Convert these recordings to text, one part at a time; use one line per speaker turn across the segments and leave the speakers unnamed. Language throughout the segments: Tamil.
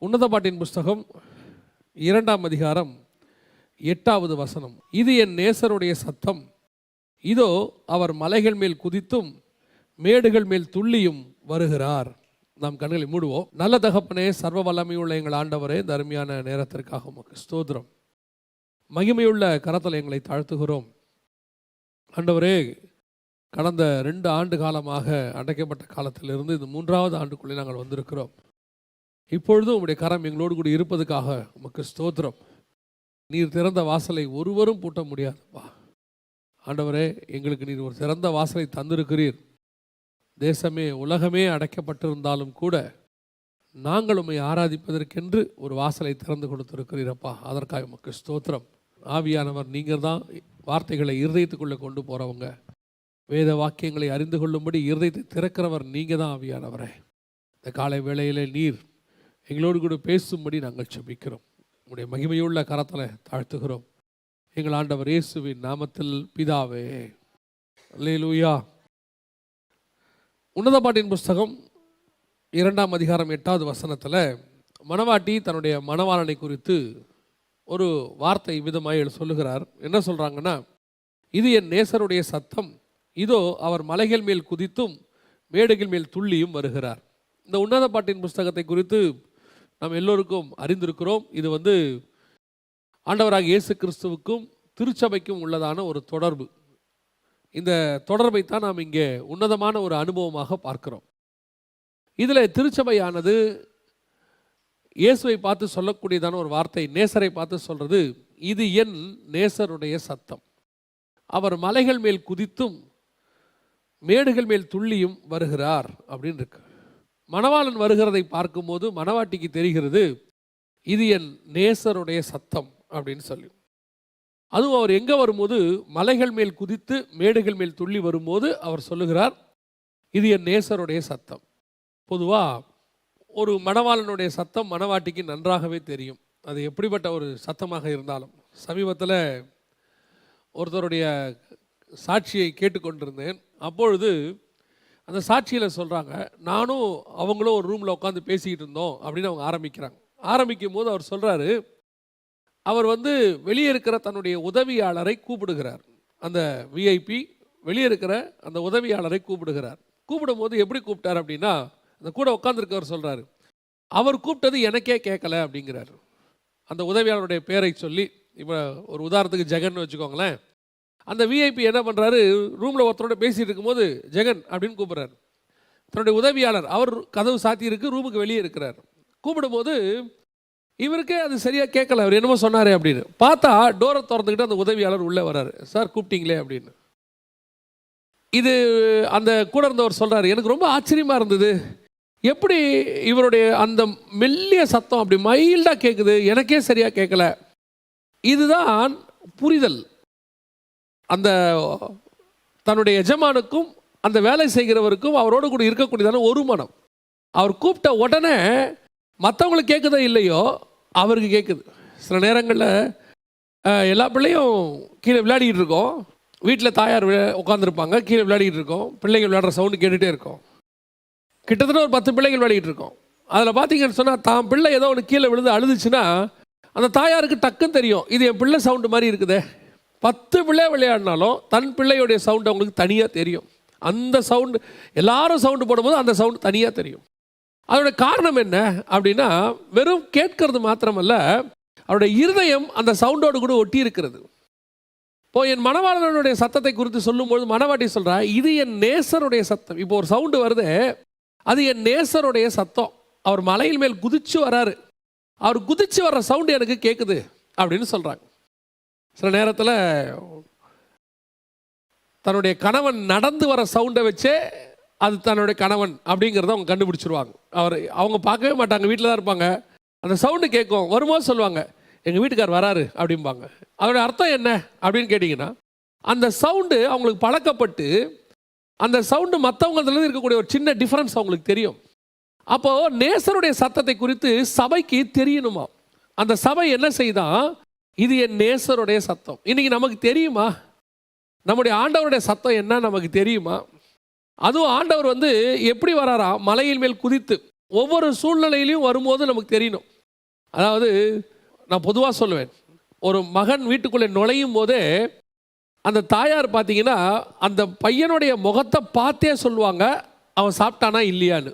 உன்னத பாட்டின் புஸ்தகம் 2ஆம் அதிகாரம் 8வது வசனம். இது என் நேசருடைய சத்தம், இதோ அவர் மலைகள் மேல் குதித்தும் மேடுகள் மேல் துள்ளியும் வருகிறார். நாம் கண்களை மூடுவோம். நல்ல தகப்பனே, சர்வ வல்லமையுள்ள எங்கள் ஆண்டவரே, இந்த அருமையான நேரத்திற்காக உமக்கு ஸ்தோத்திரம். மகிமையுள்ள கரத்தில் எங்களை தாழ்த்துகிறோம். ஆண்டவரே, கடந்த 2 ஆண்டு காலமாக அடைக்கப்பட்ட காலத்திலிருந்து இந்த 3வது ஆண்டுக்குள்ளே நாங்கள் வந்திருக்கிறோம். இப்பொழுதும் உம்முடைய கரம் எங்களோடு கூட இருப்பதுக்காக உமக்கு ஸ்தோத்திரம். நீர் திறந்த வாசலை ஒருவரும் பூட்ட முடியாதுப்பா. ஆண்டவரே, எங்களுக்கு நீர் ஒரு திறந்த வாசலை தந்திருக்கிறீர். தேசமே உலகமே அடைக்கப்பட்டிருந்தாலும் கூட நாங்கள் உம்மை ஆராதிப்பதற்கென்று ஒரு வாசலை திறந்து கொடுத்திருக்கிறீரப்பா. அதற்காக உமக்கு ஸ்தோத்திரம். ஆவியானவர் நீங்கள் தான் வார்த்தைகளை இருதயத்துக்குள்ளே கொண்டு போகிறவங்க. வேத வாக்கியங்களை அறிந்து கொள்ளும்படி இருதயத்தை திறக்கிறவர் நீங்கள் தான் ஆவியானவரே. இந்த காலை வேளையிலே நீர் எங்களோடு கூட பேசும்படி நாங்கள் செபிக்கிறோம். உங்களுடைய மகிமையுள்ள கரத்தில் தாழ்த்துகிறோம். எங்கள் ஆண்டவர் இயேசுவின் நாமத்தில் பிதாவே, அல்லேலூயா. உன்னத பாட்டின் புஸ்தகம் 2ஆம் அதிகாரம் 8வது வசனத்தில் மணவாட்டி தன்னுடைய மணவாளனை குறித்து ஒரு வார்த்தை விதமாக சொல்லுகிறார். என்ன சொல்கிறாங்கன்னா, இது என் நேசருடைய சத்தம், இதோ அவர் மலைகள் மேல் குதித்தும் மேடுகள் மேல் துள்ளியும் வருகிறார். இந்த உன்னத பாட்டின் புஸ்தகத்தை குறித்து நாம் எல்லோருக்கும் அறிந்திருக்கிறோம். இது ஆண்டவராக இயேசு கிறிஸ்துவுக்கும் திருச்சபைக்கும் உள்ளதான ஒரு தொடர்பு. இந்த தொடர்பை தான் நாம் இங்கே உன்னதமான ஒரு அனுபவமாக பார்க்கிறோம். இதில் திருச்சபையானது இயேசுவை பார்த்து சொல்லக்கூடியதான ஒரு வார்த்தை, நேசரை பார்த்து சொல்கிறது, இது என் நேசருடைய சத்தம், அவர் மலைகள் மேல் குதித்தும் மேடுகள் மேல் துள்ளியும் வருகிறார் அப்படின்னு இருக்கு. மணவாளன் வருகிறதை பார்க்கும்போது மணவாட்டிக்கு தெரிகிறது, இது என் நேசருடைய சத்தம் அப்படின்னு சொல்லி. அதுவும் அவர் எங்கே வரும்போது மலைகள் மேல் குதித்து மேடுகள் மேல் துள்ளி வரும்போது அவர் சொல்லுகிறார், இது என் நேசருடைய சத்தம். பொதுவாக ஒரு மணவாளனுடைய சத்தம் மணவாட்டிக்கு நன்றாகவே தெரியும், அது எப்படிப்பட்ட ஒரு சத்தமாக இருந்தாலும். சமீபத்தில் ஒருத்தருடைய சாட்சியை கேட்டுக்கொண்டிருந்தேன். அப்பொழுது அந்த சாட்சியில் சொல்கிறாங்க, நானும் அவங்களும் ஒரு ரூமில் உட்காந்து பேசிக்கிட்டு இருந்தோம் அப்படின்னு அவங்க ஆரம்பிக்கிறாங்க. ஆரம்பிக்கும் போது அவர் சொல்கிறாரு, அவர் வெளியே இருக்கிற தன்னுடைய உதவியாளரை கூப்பிடுகிறார். அந்த விஐபி வெளியே இருக்கிற அந்த உதவியாளரை கூப்பிடுகிறார். கூப்பிடும்போது எப்படி கூப்பிட்டார் அப்படின்னா, அந்த கூட உட்காந்துருக்கவர் சொல்கிறாரு, அவர் கூப்பிட்டது எனக்கே கேட்கல அப்படிங்கிறார். அந்த உதவியாளருடைய பேரை சொல்லி, இப்போ ஒரு உதாரணத்துக்கு ஜெகன் வச்சுக்கோங்களேன். அந்த விஐபி என்ன பண்ணுறாரு, ரூமில் ஒருத்தரோட பேசிகிட்டு இருக்கும்போது ஜெகன் அப்படின்னு கூப்பிட்றாரு. தன்னுடைய உதவியாளர் அவர் கதவு சாத்தி இருக்கு, ரூமுக்கு வெளியே இருக்கிறார். கூப்பிடும்போது இவருக்கே அது சரியாக கேட்கல, அவர் என்னமோ சொன்னாரே அப்படின்னு பார்த்தா டோரை திறந்துக்கிட்டு அந்த உதவியாளர் உள்ளே வர்றாரு. சார் கூப்பிட்டீங்களே அப்படின்னு. இது அந்த கூட இருந்தவர் சொல்கிறாரு, எனக்கு ரொம்ப ஆச்சரியமாக இருந்தது, எப்படி இவருடைய அந்த மெல்லிய சத்தம் அப்படி மைல்டாக கேட்குது, எனக்கே சரியாக கேட்கல. இதுதான் புரிதல். அந்த தன்னுடைய எஜமானுக்கும் அந்த வேலை செய்கிறவருக்கும் அவரோடு கூட இருக்கக்கூடியதான ஒரு மனம். அவர் கூப்பிட்ட உடனே மற்றவங்களுக்கு கேட்குதோ இல்லையோ அவருக்கு கேட்குது. சில நேரங்களில் எல்லா பிள்ளையும் கீழே விளையாடிக்கிட்டு இருக்கோம், வீட்டில் தாயார் உட்காந்துருப்பாங்க, கீழே விளையாடிக்கிட்டு இருக்கோம், பிள்ளைகள் விளையாடுற சவுண்டு கேட்டுகிட்டே இருக்கோம். கிட்டத்தட்ட ஒரு 10 பிள்ளைகள் விளையாடிக்கிட்டு இருக்கோம். அதில் பார்த்தீங்கன்னு சொன்னால் தான் பிள்ளை ஏதோ ஒன்று கீழே விழுந்து அழுதுச்சுன்னா அந்த தாயாருக்கு டக்குன்னு தெரியும், இது என் பிள்ளை சவுண்டு மாதிரி இருக்குதே. 10 பிள்ளை விளையாடினாலும் தன் பிள்ளையுடைய சவுண்டு அவங்களுக்கு தனியாக தெரியும். அந்த சவுண்டு எல்லாரும் சவுண்டு போடும்போது அந்த சவுண்டு தனியாக தெரியும். அதோட காரணம் என்ன அப்படின்னா, வெறும் கேட்கறது மாத்திரமல்ல, அவருடைய இருதயம் அந்த சவுண்டோடு கூட ஒட்டி இருக்கிறது. இப்போ என் மணவாளனுடைய சத்தத்தை குறித்து சொல்லும்போது மணவாட்டி சொல்கிறா, இது என் நேசருடைய சத்தம். இப்போ ஒரு சவுண்டு வருது, அது என் நேசருடைய சத்தம், அவர் மலையின் மேல் குதிச்சு வராரு, அவர் குதிச்சு வர்ற சவுண்டு எனக்கு கேட்குது அப்படின்னு சொல்கிறாங்க. சில நேரத்தில் தன்னுடைய கணவன் நடந்து வர சவுண்டை வச்சே அது தன்னுடைய கணவன் அப்படிங்கிறத அவங்க கண்டுபிடிச்சிருவாங்க. அவங்க பார்க்கவே மாட்டாங்க, வீட்டில் தான் இருப்பாங்க, அந்த சவுண்டு கேட்கும். வரும்போது சொல்லுவாங்க, எங்கள் வீட்டுக்கார் வராரு அப்படிம்பாங்க. அதோடைய அர்த்தம் என்ன அப்படின்னு கேட்டிங்கன்னா, அந்த சவுண்டு அவங்களுக்கு பழக்கப்பட்டு அந்த சவுண்டு மற்றவங்கள்லேருந்து இருக்கக்கூடிய ஒரு சின்ன டிஃப்ரென்ஸ் அவங்களுக்கு தெரியும். அப்போது நேசருடைய சத்தத்தை குறித்து சபைக்கு தெரியணுமா? அந்த சபை என்ன செய்தான், இது என் நேசருடைய சத்தம். இன்றைக்கி நமக்கு தெரியுமா நம்முடைய ஆண்டவருடைய சத்தம் என்ன நமக்கு தெரியுமா? அதுவும் ஆண்டவர் எப்படி வராரா, மலையின் மேல் குதித்து ஒவ்வொரு சூழ்நிலையிலையும் வரும்போது நமக்கு தெரியணும். அதாவது நான் பொதுவாக சொல்லுவேன், ஒரு மகன் வீட்டுக்குள்ளே நுழையும் போதே அந்த தாயார் பார்த்தீங்கன்னா அந்த பையனுடைய முகத்தை பார்த்தே சொல்லுவாங்க அவன் சாப்பிட்டானா இல்லையான்னு.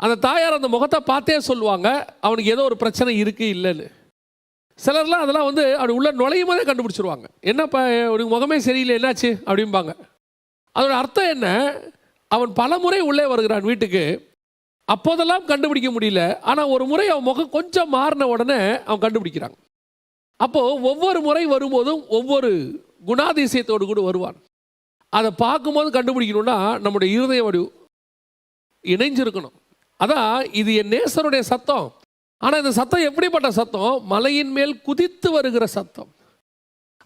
அந்த தாயார் அந்த முகத்தை பார்த்தே சொல்லுவாங்க அவனுக்கு ஏதோ ஒரு பிரச்சனை இருக்குது இல்லைன்னு. சிலர்லாம் அதெல்லாம் வந்து அப்படி உள்ள நுழையும் போதே கண்டுபிடிச்சிருவாங்க. என்னப்பா உனக்கு முகமே சரியில்லை என்னாச்சு அப்படிம்பாங்க. அதோட அர்த்தம் என்ன, அவன் பல முறை உள்ளே வருகிறான் வீட்டுக்கு, அப்போதெல்லாம் கண்டுபிடிக்க முடியல. ஆனால் ஒரு முறை அவன் முகம் கொஞ்சம் மாறின உடனே அவன் கண்டுபிடிக்கிறாங்க. அப்போது ஒவ்வொரு முறை வரும்போதும் ஒவ்வொரு குணாதிசயத்தோடு கூட வருவான். அதை பார்க்கும்போது கண்டுபிடிக்கணும்னா நம்முடைய இருதயம் அப்படி இணைஞ்சிருக்கணும். அதான் இது என் நேசருடைய சத்தம். ஆனால் இந்த சத்தம் எப்படிப்பட்ட சத்தம்? மலையின் மேல் குதித்து வருகிற சத்தம்.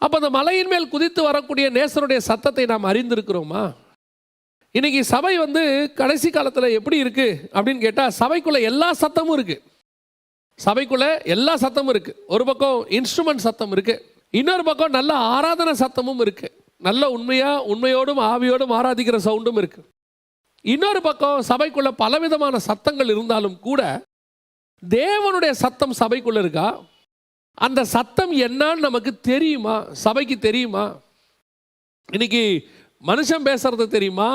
அப்போ அந்த மலையின் மேல் குதித்து வரக்கூடிய நேசருடைய சத்தத்தை நாம் அறிந்திருக்கிறோமா? இன்னைக்கு சபை வந்து கடைசி காலத்தில் எப்படி இருக்கு அப்படின்னு கேட்டால், சபைக்குள்ள எல்லா சத்தமும் இருக்கு. சபைக்குள்ள எல்லா சத்தமும் இருக்கு. ஒரு பக்கம் இன்ஸ்ட்ருமெண்ட் சத்தம் இருக்கு, இன்னொரு பக்கம் நல்ல ஆராதனை சத்தமும் இருக்கு. நல்ல உண்மையோடும் ஆவியோடும் ஆராதிக்கிற சவுண்டும் இருக்கு. இன்னொரு பக்கம் சபைக்குள்ள பலவிதமான சத்தங்கள் இருந்தாலும் கூட தேவனுடைய சத்தம் சபைக்குள்ள இருக்கா? அந்த சத்தம் என்னன்னு நமக்கு தெரியுமா? சபைக்கு தெரியுமா? இன்னைக்கு மனுஷன் பேசுறது தெரியுமா?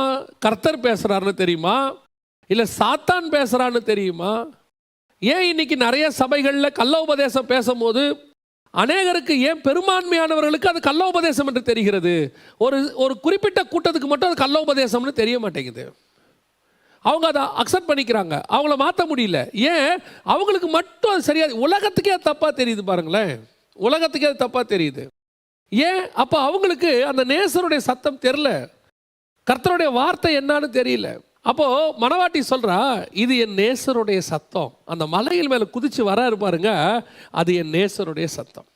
கர்த்தர் பேசுறாருன்னு தெரியுமா? இல்லை சாத்தான் பேசுறான்னு தெரியுமா? ஏன் இன்னைக்கு நிறைய சபைகளில் கள்ள உபதேசம் பேசும்போது அநேகருக்கு, ஏன் பெரும்பான்மையானவர்களுக்கு அது கள்ள உபதேசம் என்று தெரிகிறது, ஒரு குறிப்பிட்ட கூட்டத்துக்கு மட்டும் அது கள்ள உபதேசம்னு தெரிய மாட்டேங்குது. அவங்க அதை அக்செப்ட் பண்ணிக்கிறாங்க, அவங்கள மாற்ற முடியல. ஏன்? அவங்களுக்கு மட்டும் அது சரியா, உலகத்துக்கே அது தப்பாக தெரியுது. பாருங்களேன், உலகத்துக்கே அது தப்பாக தெரியுது. ஏன்? அப்போ அவங்களுக்கு அந்த நேசருடைய சத்தம் தெரியல, கர்த்தருடைய வார்த்தை என்னன்னு தெரியல. அப்போ மணவாட்டி சொல்றா, இது என் நேசருடைய சத்தம். அந்த மலையில் மேலே குதிச்சு வராரு பாருங்க, அது என் நேசருடைய சத்தம்.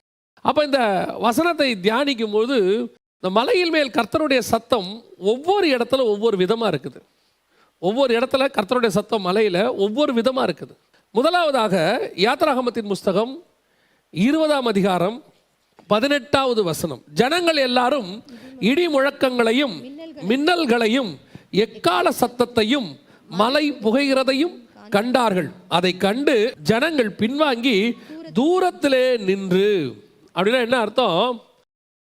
அப்போ இந்த வசனத்தை தியானிக்கும் போது இந்த மலையில் மேல் கர்த்தருடைய சத்தம் ஒவ்வொரு இடத்துல ஒவ்வொரு விதமாக இருக்குது. ஒவ்வொரு இடத்துல கர்த்தருடைய சத்தம் மலையில் ஒவ்வொரு விதமாக இருக்குது. முதலாவதாக யாத்ராகமத்தின் புஸ்தகம் 20ஆம் அதிகாரம் 18வது வசனம். ஜனங்கள் எல்லாரும் இடி முழக்கங்களையும் மின்னல்களையும் எக்கால சத்தத்தையும் மலை புகைகிறதையும் கண்டார்கள். அதை கண்டு ஜனங்கள் பின்வாங்கி தூரத்திலே நின்று. அப்படின்னா என்ன அர்த்தம்?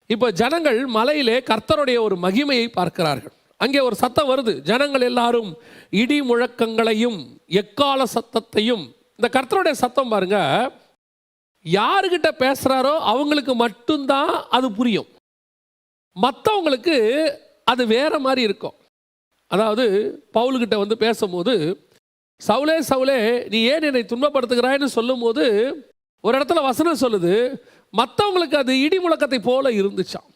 இப்போ ஜனங்கள் மலையிலே கர்த்தருடைய ஒரு மகிமையை பார்க்கிறார்கள். அங்கே ஒரு சத்தம் வருது, ஜனங்கள் எல்லாரும் இடி முழக்கங்களையும் எக்கால சத்தத்தையும். இந்த கர்த்தருடைய சத்தம் பாருங்க, யாருக்கிட்ட பேசுகிறாரோ அவங்களுக்கு மட்டும்தான் அது புரியும், மற்றவங்களுக்கு அது வேற மாதிரி இருக்கும். அதாவது பவுல்கிட்ட வந்து பேசும்போது, சவுலே சவுலே நீ ஏன் என்னை துன்பப்படுத்துகிறாய்ன்னு சொல்லும் போது ஒரு இடத்துல வசனம் சொல்லுது, மற்றவங்களுக்கு அது இடி முழக்கத்தை போல இருந்துச்சாம்,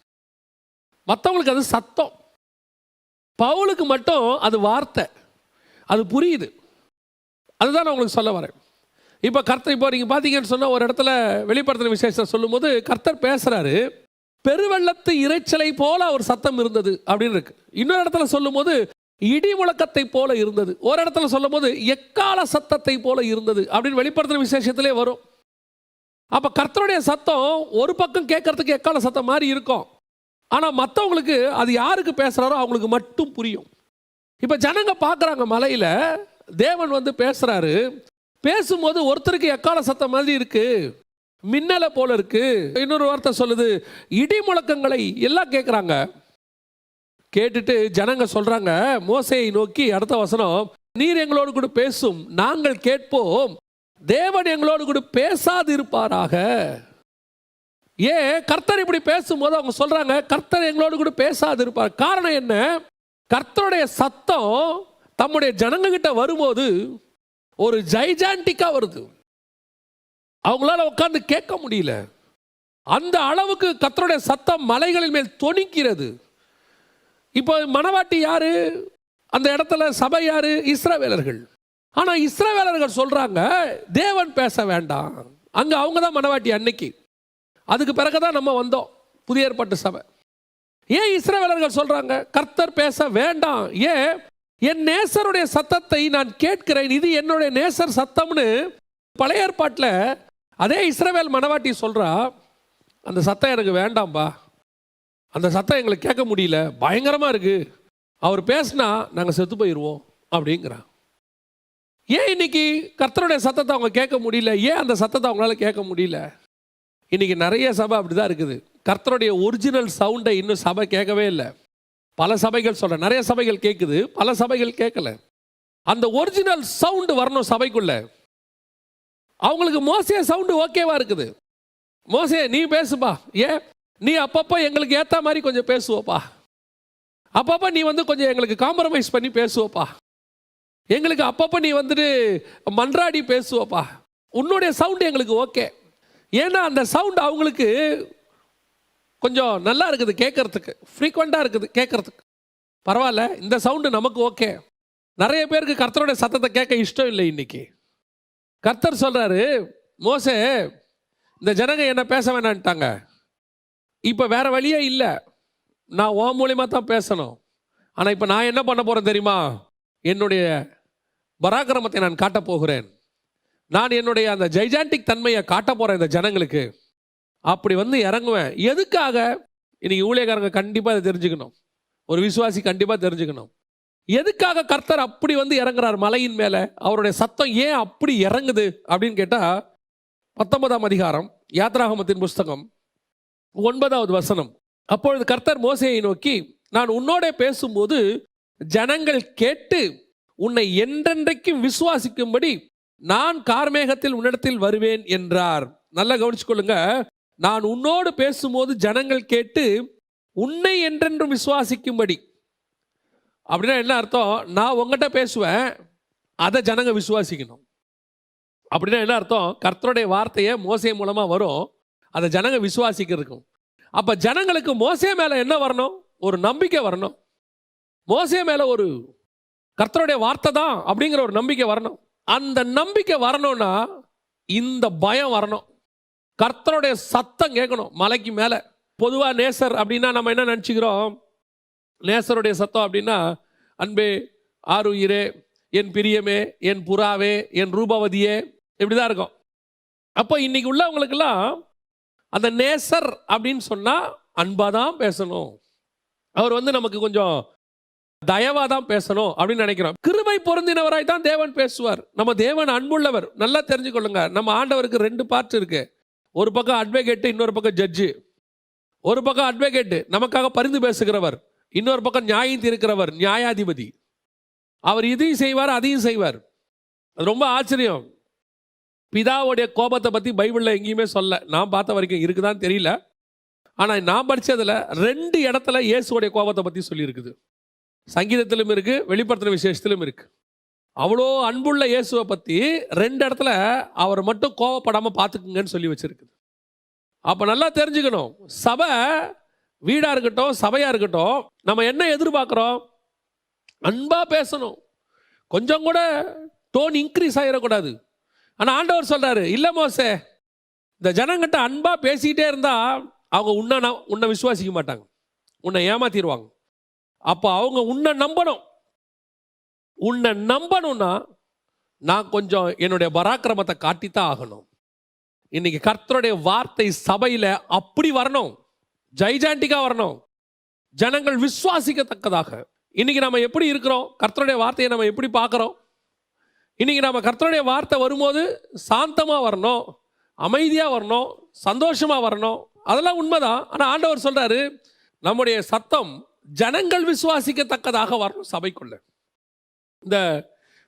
மற்றவங்களுக்கு அது சத்தம். பவுலுக்கு மட்டும் அது வார்த்தை, அது புரியுது. அதுதான் நான் உங்களுக்கு சொல்ல வரேன். இப்போ கர்த்தர், இப்போ நீங்கள் பார்த்தீங்கன்னு சொன்னால் ஒரு இடத்துல வெளிப்படுத்தின விசேஷம் சொல்லும்போது கர்த்தர் பேசுகிறாரு, பெருவெள்ளத்து இரைச்சலை போல ஒரு சத்தம் இருந்தது அப்படின்னு இருக்கு. இன்னொரு இடத்துல சொல்லும் போது இடி முழக்கத்தை போல இருந்தது, ஒரு இடத்துல சொல்லும் போது எக்கால சத்தத்தை போல இருந்தது அப்படின்னு வெளிப்படுத்தின விசேஷத்திலே வரும். அப்போ கர்த்தருடைய சத்தம் ஒரு பக்கம் கேட்கறதுக்கு எக்கால சத்தம் மாதிரி இருக்கும், ஆனால் மற்றவங்களுக்கு அது யாருக்கு பேசுகிறாரோ அவங்களுக்கு மட்டும் புரியும். இப்போ ஜனங்க பார்க்குறாங்க, மலையில் தேவன் வந்து பேசுகிறாரு, பேசும்போது ஒருத்தருக்கு எக்கால சத்தம் மாதிரி இருக்கு, மின்னலை போல இருக்கு. இன்னொரு வார்த்தை சொல்லுது இடி முழக்கங்களை எல்லாம் கேட்குறாங்க. கேட்டுட்டு ஜனங்க சொல்றாங்க மோசேயை நோக்கி, அடுத்த வசனம், நீர் எங்களோடு கூட பேசும், நாங்கள் கேட்போம், தேவன் எங்களோடு கூட பேசாது இருப்பாராக. ஏன்? கர்த்தர் இப்படி பேசும்போது அவங்க சொல்றாங்க கர்த்தர் எங்களோடு கூட பேசாது இருப்பார். காரணம் என்ன? கர்த்தருடைய சத்தம் தம்முடைய ஜனங்க கிட்ட வரும்போது ஒரு ஜைஜாண்டிக்கா வருது, அவங்களால உட்கார்ந்து கேட்க முடியல. அந்த அளவுக்கு கர்த்தருடைய சத்தம் மலைகளின் மேல் தொனிக்கிறது. இப்போ மணவாட்டி யாரு? அந்த இடத்துல சபை யாரு? இஸ்ரவேலர்கள். ஆனா இஸ்ரவேலர்கள் சொல்றாங்க தேவன் பேச வேண்டாம். அங்க அவங்க தான் மணவாட்டி அன்னைக்கு. அதுக்கு பிறகுதான் நம்ம வந்தோம் புதிய ஏற்பாட்டு சபை. ஏன் இஸ்ரவேலர்கள் சொல்றாங்க கர்த்தர் பேச வேண்டாம்? ஏன்? என் நேசருடைய சத்தத்தை நான் கேட்கிறேன், இது என்னுடைய நேசர் சத்தம்னு பழைய ஏற்பாட்டில் அதே இஸ்ரவேல் மணவாட்டி சொல்றா, அந்த சத்தம் எனக்கு வேண்டாம்பா, அந்த சத்தம் எங்களுக்கு கேட்க முடியல, பயங்கரமா இருக்கு, அவர் பேசினா நாங்கள் செத்து போயிடுவோம் அப்படிங்கிறா. ஏன் இன்னைக்கு கர்த்தருடைய சத்தத்தை அவங்க கேட்க முடியல? ஏன் அந்த சத்தத்தை அவங்களால கேட்க முடியல? இன்னைக்கு நிறைய சபை அப்படிதான் இருக்குது. கர்த்தருடைய ஒரிஜினல் சவுண்டை இன்னும் சபை கேட்கவே இல்லை. பல சபைகள் சொல்றேன், நிறைய சபைகள் கேட்குது, பல சபைகள் கேட்கல. அந்த ஒரிஜினல் சவுண்டு வரணும் சபைக்குள்ள. அவங்களுக்கு மோசே சவுண்டு ஓகேவா இருக்குது. மோசே நீ பேசுப்பா, ஏன் நீ அப்பப்போ எங்களுக்கு ஏற்ற மாதிரி கொஞ்சம் பேசுவோப்பா, அப்பப்போ நீ வந்து கொஞ்சம் எங்களுக்கு காம்ப்ரமைஸ் பண்ணி பேசுவோப்பா, எங்களுக்கு அப்பப்போ நீ வந்துட்டு மன்றாடி பேசுவோப்பா, உன்னுடைய சவுண்டு எங்களுக்கு ஓகே. ஏன்னா அந்த சவுண்டு அவங்களுக்கு கொஞ்சம் நல்லா இருக்குது கேட்கறதுக்கு, ஃப்ரீக்வெண்ட்டாக இருக்குது கேட்கறதுக்கு. பரவாயில்ல, இந்த சவுண்டு நமக்கு ஓகே. நிறைய பேருக்கு கர்த்தருடைய சத்தத்தை கேட்க இஷ்டம் இல்லை. இன்னைக்கு கர்த்தர் சொல்றாரு, மோசே இந்த ஜனங்க என்ன பேச வேணான்ட்டாங்க, இப்போ வேற வழியே இல்லை, நான் உன் மூலியமாக தான் பேசணும். ஆனால் இப்போ நான் என்ன பண்ண போகிறேன் தெரியுமா? என்னுடைய பராக்கிரமத்தை நான் காட்டப் போகிறேன். நான் என்னுடைய அந்த ஜைஜாண்டிக் தன்மையை காட்ட போகிறேன் இந்த ஜனங்களுக்கு. அப்படி வந்து இறங்குவேன். எதுக்காக? இன்னைக்கு ஊழியக்காரங்க கண்டிப்பாக அதை தெரிஞ்சுக்கணும், ஒரு விசுவாசி கண்டிப்பாக தெரிஞ்சுக்கணும். எதுக்காக கர்த்தர் அப்படி வந்து இறங்குறார் மலையின் மேலே? அவருடைய சத்தம் ஏன் அப்படி இறங்குது அப்படின்னு கேட்டால், 19ஆம் அதிகாரம் யாத்ராகமத்தின் புஸ்தகம் 9வது வசனம். அப்பொழுது கர்த்தர் மோசேயை நோக்கி, நான் உன்னோட பேசும்போது ஜனங்கள் கேட்டு உன்னை என்றென்றைக்கும் விசுவாசிக்கும்படி நான் கார்மேகத்தில் உன்னிடத்தில் வருவேன் என்றார். நல்லா கவனிச்சுக்கொள்ளுங்க. நான் உன்னோடு பேசும்போது ஜனங்கள் கேட்டு உன்னை என்றென்றும் விசுவாசிக்கும்படி. அப்படின்னா என்ன அர்த்தம்? நான் உங்ககிட்ட பேசுவேன், அதை ஜனங்க விசுவாசிக்கணும். அப்படின்னா என்ன அர்த்தம்? கர்த்தருடைய வார்த்தையை மோசே மூலமா வரும், அதை ஜனங்க விசுவாசிக்கிறதுக்கும். அப்ப ஜனங்களுக்கு மோசே மேல என்ன வரணும்? ஒரு நம்பிக்கை வரணும். மோசே மேல ஒரு கர்த்தருடைய வார்த்தை தான் அப்படிங்கிற ஒரு நம்பிக்கை வரணும். அந்த நம்பிக்கை வரணும்னா இந்த பயம் வரணும். கர்த்தருடைய சத்தம் கேட்கணும் மலைக்கு மேல. பொதுவா நேசர் அப்படின்னா நம்ம என்ன நினைச்சுக்கிறோம்? நேசருடைய சத்தம் அப்படின்னா, அன்பே, ஆருயிரே, என் பிரியமே, என் புறாவே, என் ரூபவதியே, இப்படிதான் இருக்கும். அப்போ இன்னைக்கு உள்ளவங்களுக்கெல்லாம் அந்த நேசர் அப்படின்னு சொன்னா அன்பாதான் பேசணும், அவர் வந்து நமக்கு கொஞ்சம் தயவா தான் பேசணும் அப்படின்னு நினைக்கிறோம். கிருபை பொருந்தினவராய் தான் தேவன் பேசுவார். நம்ம தேவன் அன்புள்ளவர். நல்லா தெரிஞ்சுக்கொள்ளுங்க, நம்ம ஆண்டவருக்கு 2 பார்ட் இருக்கு. ஒரு பக்கம் அட்வொகேட், இன்னொரு பக்கம் ஜட்ஜு. ஒரு பக்கம் அட்வொகேட், நமக்காக பரிந்து பேசுகிறவர். இன்னொரு பக்கம் நியாயம் தீர்க்கிறவர், நியாயாதிபதி. அவர் இதையும் செய்வார், அதையும் செய்வார். அது ரொம்ப ஆச்சரியம். பிதாவுடைய கோபத்தை பற்றி பைபிளில் எங்கேயுமே சொல்ல, நான் பார்த்த வரைக்கும் இருக்குதான்னு தெரியல. ஆனால் நான் படித்ததில் 2 இடத்துல இயேசுடைய கோபத்தை பற்றி சொல்லியிருக்குது. சங்கீதத்திலும் இருக்கு, வெளிப்படுத்தின விசேஷத்திலும் இருக்கு. அவ்வளோ அன்புள்ள இயேசுவை பற்றி 2 இடத்துல அவர் மட்டும் கோபப்படாமல் பார்த்துக்குங்கன்னு சொல்லி வச்சிருக்குது. அப்போ நல்லா தெரிஞ்சுக்கணும், சபை வீடாக இருக்கட்டும், சபையாக இருக்கட்டும், நம்ம என்ன எதிர்பார்க்குறோம்? அன்பாக பேசணும், கொஞ்சம் கூட டோன் இன்க்ரீஸ் ஆகிடக்கூடாது. ஆனால் ஆண்டவர் சொல்கிறாரு, இல்லை மோசே, இந்த ஜனங்கிட்ட அன்பாக பேசிக்கிட்டே இருந்தால் அவங்க உன்னை விசுவாசிக்க மாட்டாங்க, உன்னை ஏமாத்திடுவாங்க. அப்போ அவங்க உன்னை நம்பணும். உன்னை நம்பணும்னா நான் கொஞ்சம் என்னுடைய பராக்கிரமத்தை காட்டித்தான் ஆகணும். இன்னைக்கு கர்த்தருடைய வார்த்தை சபையில் அப்படி வரணும், ஜைஜாண்டிக்கா வரணும், ஜனங்கள் விசுவாசிக்கத்தக்கதாக. இன்னைக்கு நம்ம எப்படி இருக்கிறோம்? கர்த்தருடைய வார்த்தையை நம்ம எப்படி பார்க்குறோம்? இன்னைக்கு நம்ம கர்த்தருடைய வார்த்தை வரும்போது சாந்தமாக வரணும், அமைதியாக வரணும், சந்தோஷமாக வரணும், அதெல்லாம் உண்மைதான். ஆனால் ஆண்டவர் சொல்றாரு, நம்முடைய சத்தம் ஜனங்கள் விசுவாசிக்கத்தக்கதாக வரணும் சபைக்குள்ள. இந்த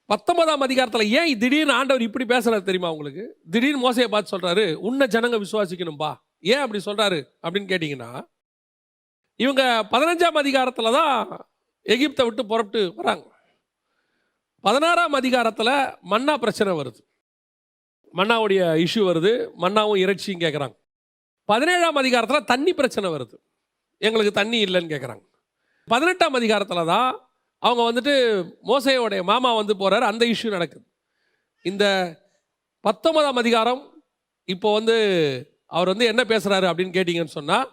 19ஆம் அதிகாரத்தில் ஏன் திடீர்னு ஆண்டவர் இப்படி பேசுறாரு தெரியுமா உங்களுக்கு? திடீர்னு மோசையை பார்த்து சொல்றாரு, உன்னை ஜனங்க விசுவாசிக்கணும்பா. ஏன் அப்படி சொல்றாரு அப்படின்னு கேட்டீங்கன்னா, இவங்க 15ஆம் அதிகாரத்தில் தான் எகிப்தை விட்டு புறப்பட்டு வராங்க. 16ஆம் அதிகாரத்தில் மன்னா பிரச்சனை வருது, மன்னாவுடைய இஷ்யூ வருது, மன்னாவும் இறைச்சியும் கேட்குறாங்க. 17ஆம் அதிகாரத்தில் தண்ணி பிரச்சனை வருது, எங்களுக்கு தண்ணி இல்லைன்னு கேட்குறாங்க. 18ஆம் அதிகாரத்தில் தான் அவங்க வந்துட்டு மோசையோடைய மாமா வந்து போகிறார், அந்த இஷ்யூ நடக்குது. இந்த 19ஆம் அதிகாரம் இப்போ வந்து அவர் வந்து என்ன பேசுகிறாரு அப்படின்னு கேட்டிங்கன்னு சொன்னால்,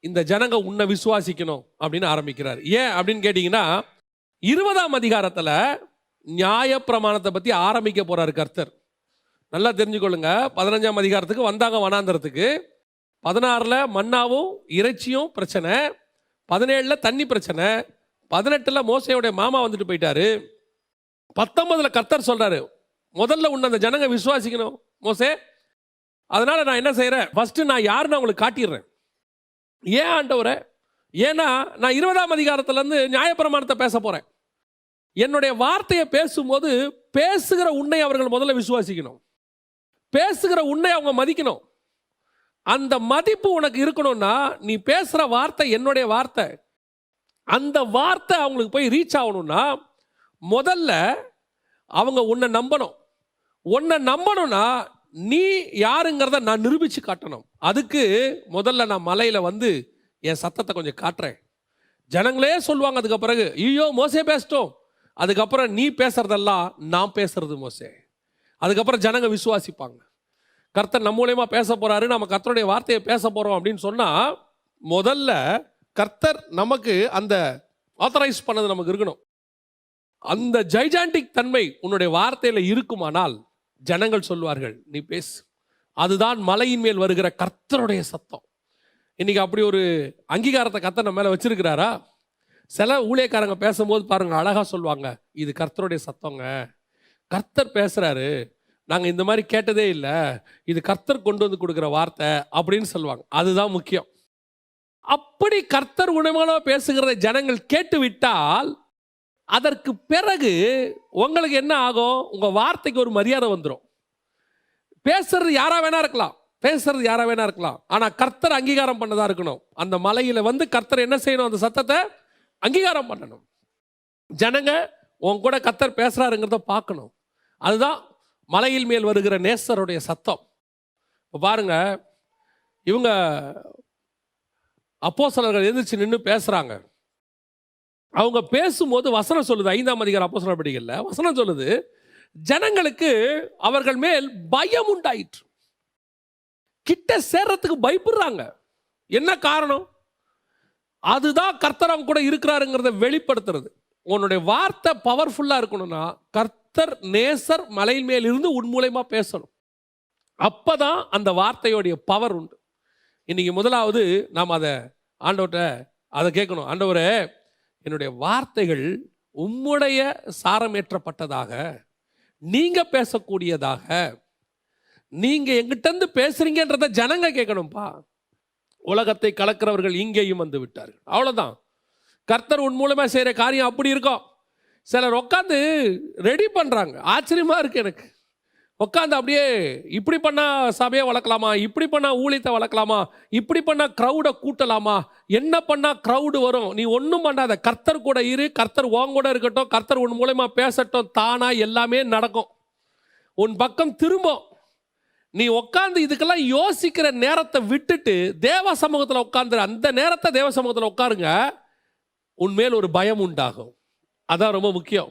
இந்த ஜனங்க உன்னை விசுவாசிக்கணும் அப்படின்னு ஆரம்பிக்கிறார். ஏன் அப்படின்னு கேட்டிங்கன்னா, 20ஆம் அதிகாரத்தில் நியாயப்பிரமாணத்தை பற்றி ஆரம்பிக்க போகிறார் கர்த்தர். நல்லா தெரிஞ்சுக்கொள்ளுங்க. 15ஆம் அதிகாரத்துக்கு வந்தாங்க வனாந்தரத்துக்கு, 16ல் மன்னாவும் இறைச்சியும் பிரச்சனை, 17ல் தண்ணி பிரச்சனை, 18ல் மோசையோடைய மாமா வந்துட்டு போயிட்டாரு, 19ல் கர்த்தர் சொல்றாரு, முதல்ல உன்னை அந்த ஜனங்க விசுவாசிக்கணும் மோசே. அதனால நான் என்ன செய்யறேன், ஃபர்ஸ்ட் நான் யாருன்னு உங்களுக்கு காட்டிடுறேன். ஏன் ஆண்டவரே? ஏன்னா நான் 20ஆம் அதிகாரத்துல இருந்து நியாயப்பிரமாணத்தை பேச போறேன். என்னுடைய வார்த்தையை பேசும்போது பேசுகிற உன்னை அவர்கள் முதல்ல விசுவாசிக்கணும், பேசுகிற உன்னை அவங்க மதிக்கணும். அந்த மதிப்பு உனக்கு இருக்கணும்னா நீ பேசுற வார்த்தை என்னுடைய வார்த்தை. அந்த வார்த்தை அவங்களுக்கு போய் ரீச் ஆகணும்னா முதல்ல அவங்க உன்னை நம்பணும். உன்னை நம்பணும்னா நீ யாருங்கிறத நான் நிரூபிச்சு காட்டணும். அதுக்கு முதல்ல நான் மலையில வந்து என் சத்தத்தை கொஞ்சம் காட்டுறேன். ஜனங்களே சொல்லுவாங்க அதுக்கு பிறகு, ஐயோ மோசே பேசிட்டோம். அதுக்கப்புறம் நீ பேசுறதெல்லாம் நான் பேசுறது மோசே. அதுக்கப்புறம் ஜனங்க விசுவாசிப்பாங்க. கர்த்தர் நம்ம மூலமா பேச போறாரு, நம்ம கர்த்தருடைய வார்த்தையை பேச போறோம் அப்படின்னு சொன்னா முதல்ல கர்த்தர் நமக்கு அந்த ஆத்தரைஸ் பண்ணது நமக்கு இருக்கணும். அந்த ஜைஜாண்டிக் தன்மை உன்னுடைய வார்த்தையில இருக்குமானால் ஜனங்கள் சொல்வார்கள் நீ பேசு. அதுதான் மலையின் மேல் வருகிற கர்த்தருடைய சத்தம். இன்னைக்கு அப்படி ஒரு அங்கீகாரத்தை கர்த்தர் நம்ம மேல வச்சிருக்கிறாரா? சில ஊழியக்காரங்க பேசும்போது பாருங்க அழகா சொல்லுவாங்க, இது கர்த்தருடைய சத்தங்க, கர்த்தர் பேசுறாரு, நாங்க இந்த மாதிரி கேட்டதே இல்லை, இது கர்த்தர் கொண்டு வந்து கொடுக்குற வார்த்தை அப்படின்னு சொல்லுவாங்க. அதுதான் முக்கியம். அப்படி கர்த்தர் உணர்வுகளோ பேசுகிறதை ஜனங்கள் கேட்டு விட்டால் அதற்கு பிறகு உங்களுக்கு என்ன ஆகும்? உங்க வார்த்தைக்கு ஒரு மரியாதை வந்துடும். பேசுறது யாரா வேணா இருக்கலாம், பேசுறது யாரா வேணா இருக்கலாம், ஆனா கர்த்தர் அங்கீகாரம் பண்ணதா இருக்கணும். அந்த மலையில வந்து கர்த்தர் என்ன செய்யணும்? அந்த சத்தத்தை அங்கீகாரம் பண்ணணும். ஜனங்க உன் கூட கர்த்தர் பேசுறாருங்கிறத பார்க்கணும். அதுதான் மலையில் மேல் வருகிற நேசருடைய சத்தம். இப்போ பாருங்க, இவங்க அப்போஸ்தலர்கள் எந்திரிச்சு நின்று பேசுறாங்க. அவங்க பேசும்போது வசனம் சொல்லுது, 5ஆம் அதிகாரம் அப்போஸ்தலர் படிக்கல வசனம் சொல்லுது, ஜனங்களுக்கு அவர்கள் மேல் பயம் உண்டாயிற்று. கிட்ட சேர்றதுக்கு பயப்படுறாங்க. என்ன காரணம்? அதுதான் கர்த்தர் அவங்க கூட இருக்கிறாருங்கிறத வெளிப்படுத்துறது. உன்னுடைய வார்த்தை பவர்ஃபுல்லா இருக்கணும்னா கர்த்தர் நேசர் மலையின் மேல் இருந்து உன் மூலமா பேசணும். அப்பதான் அந்த வார்த்தையோடைய பவர் உண்டு. இன்னைக்கு முதலாவது நாம் அதை ஆண்டவர்கிட்ட அதை கேட்கணும். ஆண்டவரே, என்னுடைய வார்த்தைகள் உம்முடைய சாரமேற்றப்பட்டதாக, நீங்க பேசக்கூடியதாக, நீங்க எங்கிட்ட இருந்து பேசுறீங்கன்றத ஜனங்க கேட்கணும்பா. உலகத்தை கலக்கிறவர்கள் இங்கேயும் வந்து விட்டார்கள். அவ்வளவுதான். கர்த்தர் உன் மூலமா செய்யற காரியம் அப்படி இருக்கும். சிலர் உட்காந்து ரெடி பண்றாங்க. ஆச்சரியமா இருக்கு எனக்கு. உட்காந்து அப்படியே இப்படி பண்ணா சபையை வளர்க்கலாமா, இப்படி பண்ணா ஊழியத்தை வளர்க்கலாமா, இப்படி பண்ணா க்ரௌடை கூட்டலாமா, என்ன பண்ணா க்ரௌடு வரும். நீ ஒன்றும் பண்ணாத, கர்த்தர் கூட இரு, கர்த்தர் உன் கூட இருக்கட்டும், கர்த்தர் உன் மூலமா பேசட்டும், தானா எல்லாமே நடக்கும். உன் பக்கம் திரும்பும். நீ உட்காந்து இதுக்கெல்லாம் யோசிக்கிற நேரத்தை விட்டுட்டு தேவ சமூகத்தில் உட்கார்ந்து அந்த நேரத்தை தேவ சமூகத்தில் உட்காருங்க. உன்மேல் ஒரு பயம் உண்டாகும். அதான் ரொம்ப முக்கியம்.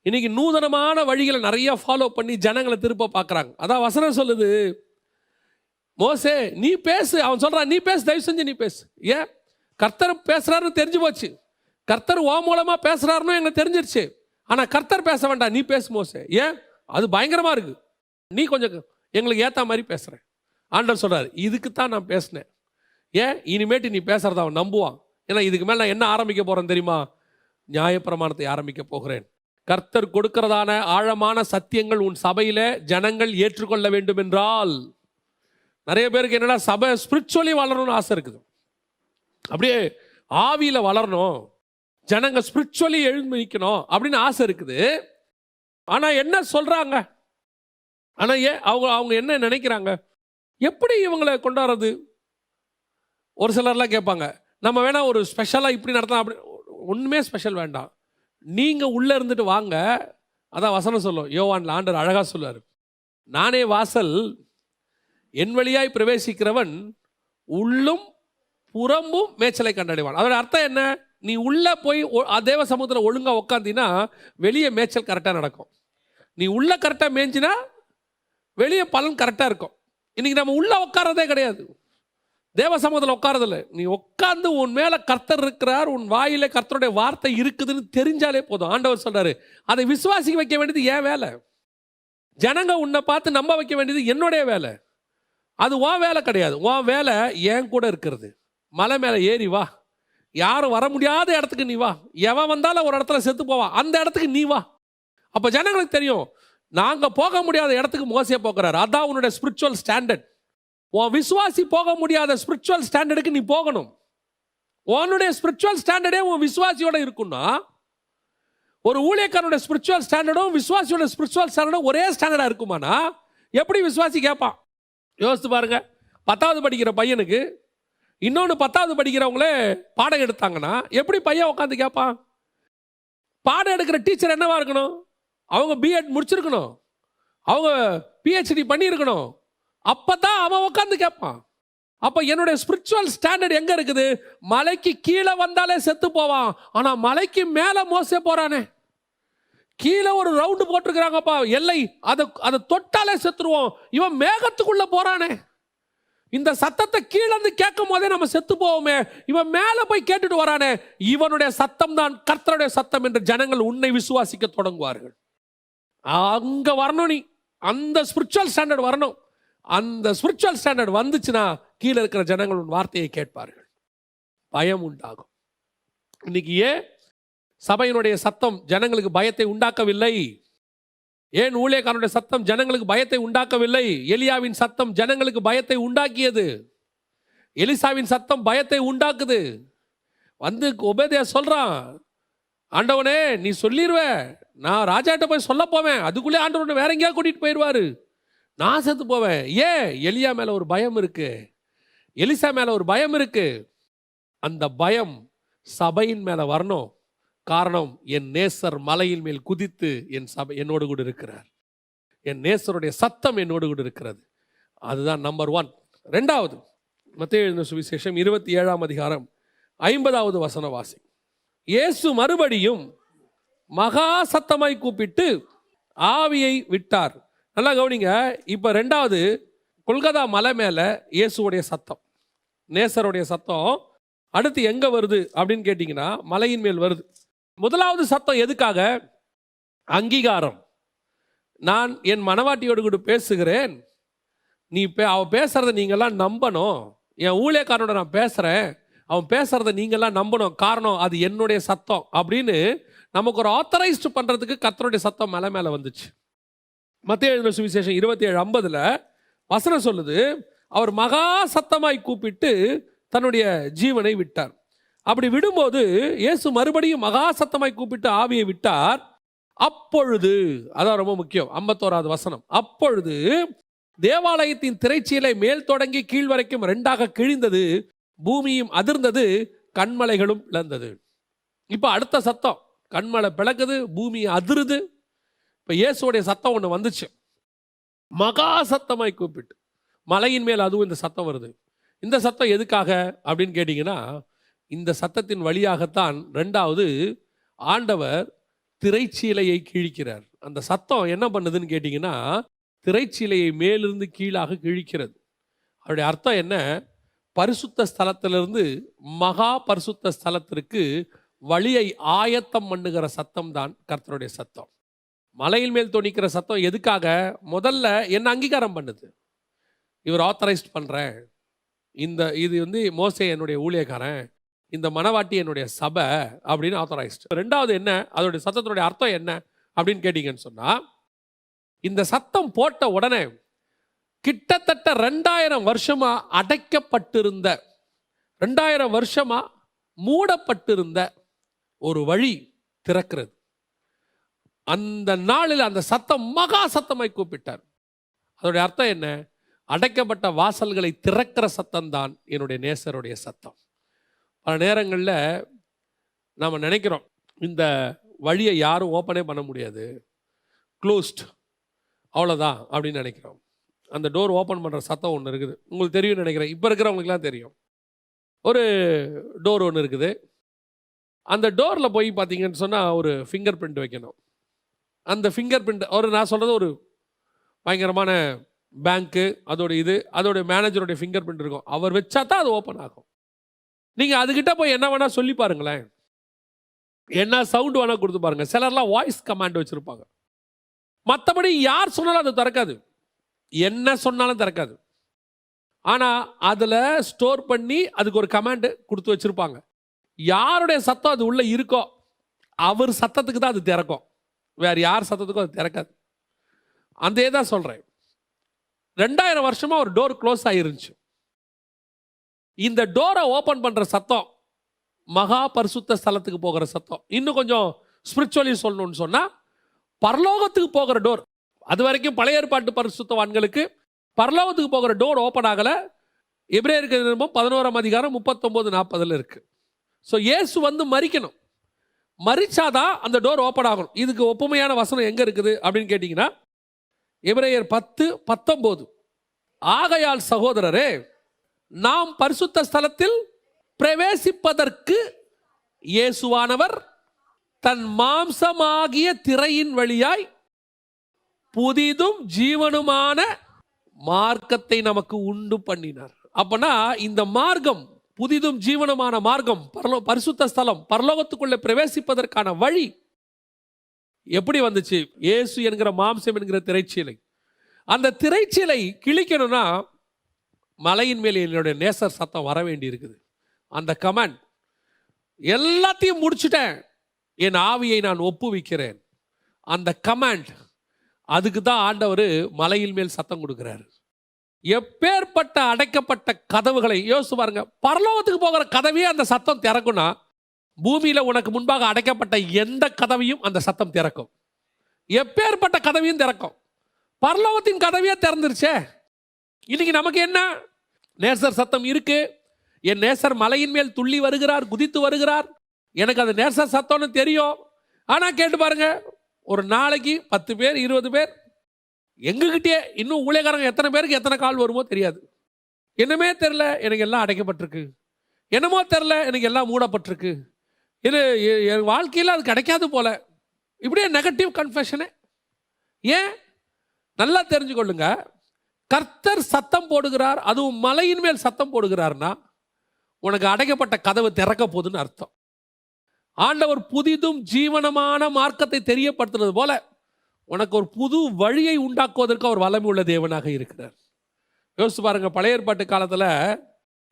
இன்னைக்கு நூதனமான வழிகளை நிறைய ஃபாலோ பண்ணி ஜனங்களை திருப்ப பார்க்குறாங்க. அதான் வசனம் சொல்லுது, மோசே நீ பேசு. அவன் சொல்றான், நீ பேசு, தயவு செஞ்சு நீ பேசு. ஏன்? கர்த்தர் பேசுறாருன்னு தெரிஞ்சு போச்சு. கர்த்தர் ஓ மூலமா பேசுறாருன்னு எங்களுக்கு தெரிஞ்சிருச்சு. ஆனா கர்த்தர் பேச வேண்டாம், நீ பேசு மோசே. ஏன்? அது பயங்கரமா இருக்கு, நீ கொஞ்சம் எங்களுக்கு ஏற்ற மாதிரி பேசுகிறேன். ஆண்டவர் சொல்கிறார், இதுக்கு தான் நான் பேசினேன். ஏன்? இனிமேட்டு நீ பேசுகிறத அவன் நம்புவான். ஏன்னா இதுக்கு மேலே நான் என்ன ஆரம்பிக்க போகிறேன் தெரியுமா? நியாயப்பிரமாணத்தை ஆரம்பிக்க போகிறேன். கர்த்தர் கொடுக்கிறதான ஆழமான சத்தியங்கள் உன் சபையில் ஜனங்கள் ஏற்றுக்கொள்ள வேண்டும் என்றால், நிறைய பேருக்கு என்னடா சபை ஸ்பிரிச்சுவலி வளரணும்னு ஆசை இருக்குது. அப்படியே ஆவியில் வளரணும், ஜனங்க ஸ்பிரிச்சுவலி எழுந்து நிற்கணும் அப்படின்னு ஆசை இருக்குது. ஆனால் என்ன சொல்கிறாங்க? ஆனால் அவங்க என்ன நினைக்கிறாங்க? எப்படி இவங்களை கொண்டாடுறது? ஒரு சிலர்லாம் கேட்பாங்க, நம்ம வேணா ஒரு ஸ்பெஷலாக இப்படி நடத்தலாம். அப்படி ஒன்றுமே ஸ்பெஷல் வேண்டாம், நீங்கள் உள்ளே இருந்துட்டு வாங்க. அதான் வசனம் சொல்லும், யோவான்ல ஆண்டவர் அழகாக சொல்லுவார், நானே வாசல், என் வழியாய் பிரவேசிக்கிறவன் உள்ளும் புறம்பும் மேய்ச்சலை கண்டடைவான். அதோட அர்த்தம் என்ன? நீ உள்ளே போய் தேவ சமூகத்தில் ஒழுங்காக உட்காந்தினா வெளியே மேய்ச்சல் கரெக்டாக நடக்கும். நீ உள்ளே கரெக்டாக மேய்ஞ்சினா வெளியே பலன் கரெக்டாக இருக்கும். இன்னைக்கு நம்ம உள்ள உட்காரதே கிடையாது, தேவ சமூகத்தில் உட்காரதில்லை. நீ உட்கார்ந்து உன் மேலே கர்த்தர் இருக்கிறார், உன் வாயிலே கர்த்தருடைய வார்த்தை இருக்குதுன்னு தெரிஞ்சாலே போதும். ஆண்டவர் சொல்றாரு, அதை விசுவாசிக்க வைக்க வேண்டியது என் வேலை. ஜனங்க உன்னை பார்த்து நம்ப வைக்க வேண்டியது என்னுடைய வேலை. அது உன் வேலை கிடையாது. உன் வேலை என் கூட இருக்கிறது. மலை மேலே ஏறி வா, யாரும் வர முடியாத இடத்துக்கு நீ வா. எவன் வந்தாலும் ஒரு இடத்துல செத்து போவான், அந்த இடத்துக்கு நீ வா. அப்போ ஜனங்களுக்கு தெரியும், நாங்க போக முடியாத இடத்துக்கு மோசே போகிறார். அதான் உன்னுடைய ஸ்பிரிச்சுவல் ஸ்டாண்டர்ட். உன் விசுவாசி போக முடியாத ஸ்பிரிச்சுவல் ஸ்டாண்டர்டுக்கு நீ போகணும். உன்னுடைய ஸ்பிரிச்சுவல் ஸ்டாண்டர்டே உன் விசுவாசியோட இருக்குன்னா, ஒரு ஊழியக்காரனுடைய ஸ்பிரிச்சுவல் ஸ்டாண்டர்டும் விசுவாசியோட ஸ்பிரிச்சுவல் ஸ்டாண்டர்டும் ஒரே ஸ்டாண்டர்டா இருக்குமானா எப்படி விசுவாசி கேட்பான்? யோசித்து பாருங்க. 10வது படிக்கிற பையனுக்கு இன்னொன்று 10வது படிக்கிறவங்களே பாடம் எடுத்தாங்கன்னா எப்படி பையன் உட்காந்து கேட்பான்? பாடம் எடுக்கிற டீச்சர் என்னவா இருக்கணும்? அவங்க பிஎட் முடிச்சிருக்கணும், அவங்க பிஹெச்டி பண்ணியிருக்கணும். அப்பதான் அவன் உட்காந்து கேட்பான். அப்ப என்னுடைய ஸ்பிரிச்சுவல் ஸ்டாண்டர்ட் எங்க இருக்குது? மலைக்கு கீழே வந்தாலே செத்து போவான், ஆனா மலைக்கு மேல மோசே போறானே. கீழே ஒரு ரவுண்டு போட்டிருக்கிறாங்கப்பா எல்லை, அதை தொட்டாலே செத்துருவோம். இவன் மேகத்துக்குள்ள போறானே. இந்த சத்தத்தை கீழே இருந்து கேட்கும் போதே நம்ம செத்து போவோமே, இவன் மேல போய் கேட்டுட்டு வரானே. இவனுடைய சத்தம் தான் கர்த்தருடைய சத்தம் என்று ஜனங்கள் உன்னை விசுவாசிக்க தொடங்குவார்கள். அங்க வரணும், நீ அந்த ஸ்பிரிச்சுவல் ஸ்டாண்டர்ட் வரணும். அந்த ஸ்பிரிச்சுவல் ஸ்டாண்டர்ட் வந்துச்சுன்னா கீழே இருக்கிற ஜனங்கள் உன் வார்த்தையை கேட்பார்கள், பயம் உண்டாகும். இன்னைக்கு ஏன் சபையினுடைய சத்தம் ஜனங்களுக்கு பயத்தை உண்டாக்கவில்லை? ஏன் ஊழியக்காரனுடைய சத்தம் ஜனங்களுக்கு பயத்தை உண்டாக்கவில்லை? எலியாவின் சத்தம் ஜனங்களுக்கு பயத்தை உண்டாக்கியது. எலிசாவின் சத்தம் பயத்தை உண்டாக்குது. வந்து ஒபேதியா சொல்றான், ஆண்டவனே நீ சொல்லிடுவ, நான் ராஜாட்ட போய் சொல்ல போவேன், அதுக்குள்ளே ஆண்டவனை வேற எங்கேயா கூட்டிட்டு போயிடுவாரு, நான் செத்து போவேன். ஏன்? எலியா மேல ஒரு பயம் இருக்கு, எலிசா மேல ஒரு பயம் இருக்கு. அந்த பயம் சபையின் மேல வரணும். காரணம், என் நேசர் மலையின் மேல் குதித்து என் சபை என்னோடு கூட இருக்கிறார். என் நேசருடைய சத்தம் என்னோடு கூட இருக்கிறது. அதுதான் நம்பர் 1. 2வது, மத்தேயு எழுதின சுவிசேஷம் 27ஆம் அதிகாரம் 50வது வசன வாசி. இயேசு மறுபடியும் மகா சத்தமாய் கூப்பிட்டு ஆவியை விட்டார். நல்லா கவனிங்க. இப்ப 2வது, கொல்கத்தா மலை மேல இயேசுடைய சத்தம், நேசருடைய சத்தம். அடுத்து எங்க வருது அப்படின்னு கேட்டீங்கன்னா மலையின் மேல் வருது. முதலாவது சத்தம் எதுக்காக? அங்கீகாரம். நான் என் மனவாட்டியோடு கூட பேசுகிறேன், நீ அவ பேசுறத நீங்கெல்லாம் நம்பணும். என் ஊழியக்காரனோட நான் பேசுறேன், அவன் பேசுறத நீங்கெல்லாம் நம்பணும். காரணம், அது என்னுடைய சத்தம் அப்படின்னு நமக்கு ஒரு ஆத்தரைஸ்ட் பண்றதுக்கு கர்த்தருடைய சத்தம் மலை மேல வந்துச்சு. மத்தேயு எழுதின சுவிசேஷம் 27:50 வசனம் சொல்லுது, அவர் மகா சத்தமாய் கூப்பிட்டு தன்னுடைய ஜீவனை விட்டார். அப்படி விடும்போது இயேசு மறுபடியும் மகா சத்தமாய் கூப்பிட்டு ஆவியை விட்டார். அப்பொழுது, அதான் ரொம்ப முக்கியம், 51வது வசனம், அப்பொழுது தேவாலயத்தின் திரைச்சீலை மேல் தொடங்கி கீழ் வரைக்கும் 2ஆக கிழிந்தது, பூமியும் அதிர்ந்தது, கண்மலைகளும் பிளந்தது. இப்ப அடுத்த சத்தம், கண்மலை பிளக்குது, பூமி அதிருது. இப்ப இயேசுடைய சத்தம் ஒண்ணு வந்துச்சு, மகா சத்தமாய் கூப்பிட்டு. மலையின் மேல் அதுவும் இந்த சத்தம் வருது. இந்த சத்தம் எதுக்காக அப்படின்னு கேட்டீங்கன்னா, இந்த சத்தத்தின் வழியாகத்தான் 2வது ஆண்டவர் திரைச்சீலையை கிழிக்கிறார். அந்த சத்தம் என்ன பண்ணுதுன்னு கேட்டீங்கன்னா, திரைச்சீலையை மேலிருந்து கீழாக கிழிக்கிறது. அவருடைய அர்த்தம் என்ன? பரிசுத்த ஸ்தலத்திலிருந்து மகா பரிசுத்த ஸ்தலத்திற்கு வழியை ஆயத்தம் பண்ணுகிற சத்தம் தான் கர்த்தருடைய சத்தம். மலையின் மேல் தொனிக்கிற சத்தம் எதுக்காக? முதல்ல என்ன அங்கீகாரம் பண்ணுது, இவர் ஆத்தரைஸ்ட் பண்றேன், இது வந்து மோசே என்னுடைய ஊழியக்காரன், இந்த மனவாட்டி என்னுடைய சபை அப்படின்னு ஆத்தரைஸ்ட். 2வது என்ன, அதோடைய சத்தத்தினுடைய அர்த்தம் என்ன அப்படின்னு கேட்டீங்கன்னு சொன்னா, இந்த சத்தம் போட்ட உடனே கிட்டத்தட்ட 2000 வருஷமா அடைக்கப்பட்டிருந்த, 2000 வருஷமா மூடப்பட்டிருந்த ஒரு வழி திறக்கிறது. அந்த நாளில் அந்த சத்தம் மகா சத்தமாய் கூப்பிட்டார். அதோடைய அர்த்தம் என்ன? அடைக்கப்பட்ட வாசல்களை திறக்கிற சத்தம் தான் என்னுடைய நேசருடைய சத்தம். பல நேரங்களில் நாம் நினைக்கிறோம், இந்த வழியை யாரும் ஓப்பனே பண்ண முடியாது, க்ளோஸ்ட், அவ்வளோதான் அப்படின்னு நினைக்கிறோம். அந்த டோர் ஓப்பன் பண்ணுற சத்தம் ஒன்று இருக்குது, உங்களுக்கு தெரியும் நினைக்கிறேன், இப்போ இருக்கிறவங்களுக்குலாம் தெரியும். ஒரு டோர் ஒன்று இருக்குது, அந்த டோரில் போய் பார்த்தீங்கன்னு சொன்னால் ஒரு ஃபிங்கர் பிரிண்ட் வைக்கணும். அந்த ஃபிங்கர் பிரிண்ட் நான் சொல்கிறது ஒரு பயங்கரமான பேங்க்கு, அதோடைய மேனேஜருடைய ஃபிங்கர் பிரிண்ட் இருக்கும், அவர் வச்சா தான் அது ஓப்பன் ஆகும். நீங்கள் அதுக்கிட்ட போய் என்ன வேணால் சொல்லி பாருங்களேன், என்ன சவுண்டு வேணால் கொடுத்து பாருங்கள். சிலர்லாம் வாய்ஸ் கமாண்ட் வச்சுருப்பாங்க, மற்றபடி யார் சொன்னாலும் அது திறக்காது, என்ன சொன்னாலும் திறக்காது. ஆனால் அதில் ஸ்டோர் பண்ணி அதுக்கு ஒரு கமாண்டு கொடுத்து வச்சுருப்பாங்க. யாருடைய சத்தம் அது உள்ளே இருக்கோ அவர் சத்தத்துக்கு தான் அது திறக்கும், வேறு யார் சத்தத்துக்கும் அது திறக்காது. அதே தான் சொல்றேன். 2000 வருஷமா ஒரு டோர் க்ளோஸ் ஆயிருந்துச்சு. இந்த டோரை ஓபன் பண்ற சத்தம் மகா பரிசுத்த ஸ்தலத்துக்கு போகிற சத்தம். இன்னும் கொஞ்சம் ஸ்பிரிச்சுவலி சொல்லணும்னு சொன்னா பரலோகத்துக்கு போகிற டோர். அது வரைக்கும் பழைய ஏற்பாட்டு பரிசுத்தவான்களுக்கு பரலோகத்துக்கு போகிற டோர் ஓபன் ஆகல. எபிரேயருக்கு நிருபம் 11ஆம் அதிகாரம் 39-40 இருக்கு. ஸோ இயேசு வந்து மரிக்கணும், மரிச்சாதான் அந்த டோர் ஓப்பன் ஆகணும். இதுக்கு ஒப்புமையான வசனம் எங்க இருக்குது அப்படின்னு கேட்டீங்கன்னா எபிரேயர் 10:19. ஆகையால் சகோதரரே, நாம் பரிசுத்த ஸ்தலத்தில் பிரவேசிப்பதற்கு இயேசுவானவர் தன் மாம்சமாகிய திரையின் வழியாய் புதிதும் ஜீவனுமான மார்க்கத்தை நமக்கு உண்டு பண்ணினார். அப்பனா இந்த மார்க்கம், புதிதும் ஜீவனுமான மார்க்கம், பரிசுத்த ஸ்தலம், பரலோகத்துக்குள்ளே பிரவேசிப்பதற்கான வழி எப்படி வந்துச்சு? இயேசு என்கிற மாம்சம் என்கிற திரைச்சீலை. அந்த திரைச்சீலை கிழிக்கணும்னா மலையின் மேல் என்னுடைய நேசர் சத்தம் வர வேண்டி இருக்குது. அந்த கமாண்ட், எல்லாத்தையும் முடிச்சுட்டேன், என் ஆவியை நான் ஒப்புவிக்கிறேன். அந்த கமாண்ட், அதுக்கு தான் ஆண்டவர் மலையின் மேல் சத்தம் கொடுக்கிறார். எப்பேற்பட்ட அடைக்கப்பட்ட கதவுகளை யோசிச்சு பாருங்க. பரலோகத்துக்கு போகிற கதவையே அந்த சத்தம் திறக்கும்னா, பூமியில உனக்கு முன்பாக அடைக்கப்பட்ட எந்த கதவையும் அந்த சத்தம் திறக்கும். எப்பேற்பட்ட கதவையும் திறக்கும். பரலோகத்தின் கதவையே திறந்துருச்சே. இன்னைக்கு நமக்கு என்ன? நேசர் சத்தம் இருக்கு. என் நேசர் மலையின் மேல் துள்ளி வருகிறார், குதித்து வருகிறார். எனக்கு அது நேசர் சத்தம்னு தெரியும். ஆனா கேட்டு பாருங்க, ஒரு நாளைக்கு 10 பேர் 20 பேர் எங்ககிட்டே, இன்னும் ஊழியக்காரங்க எத்தனை பேருக்கு எத்தனை கால் வருமோ தெரியாது. என்னமே தெரில, எனக்கு எல்லாம் அடைக்கப்பட்டிருக்கு. என்னமோ தெரில, எனக்கு எல்லாம் மூடப்பட்டிருக்கு. இது என் வாழ்க்கையில் அது கிடைக்காது போல. இப்படியே நெகட்டிவ் கன்ஃபெஷனு. ஏன்? நல்லா தெரிஞ்சுக்கொள்ளுங்க. கர்த்தர் சத்தம் போடுகிறார், அதுவும் மலையின் மேல் சத்தம் போடுகிறார்னா உனக்கு அடைக்கப்பட்ட கதவு திறக்க போகுதுன்னு அர்த்தம். ஆண்டவர் புதிதும் ஜீவனமான மார்க்கத்தை தெரியப்படுத்துறது போல உனக்கு ஒரு புது வழியை உண்டாக்குவதற்கு அவர் வல்லமை உள்ள தேவனாக இருக்கிறார். யோசிச்சு பாருங்க, பழைய ஏற்பாட்டு காலத்தில்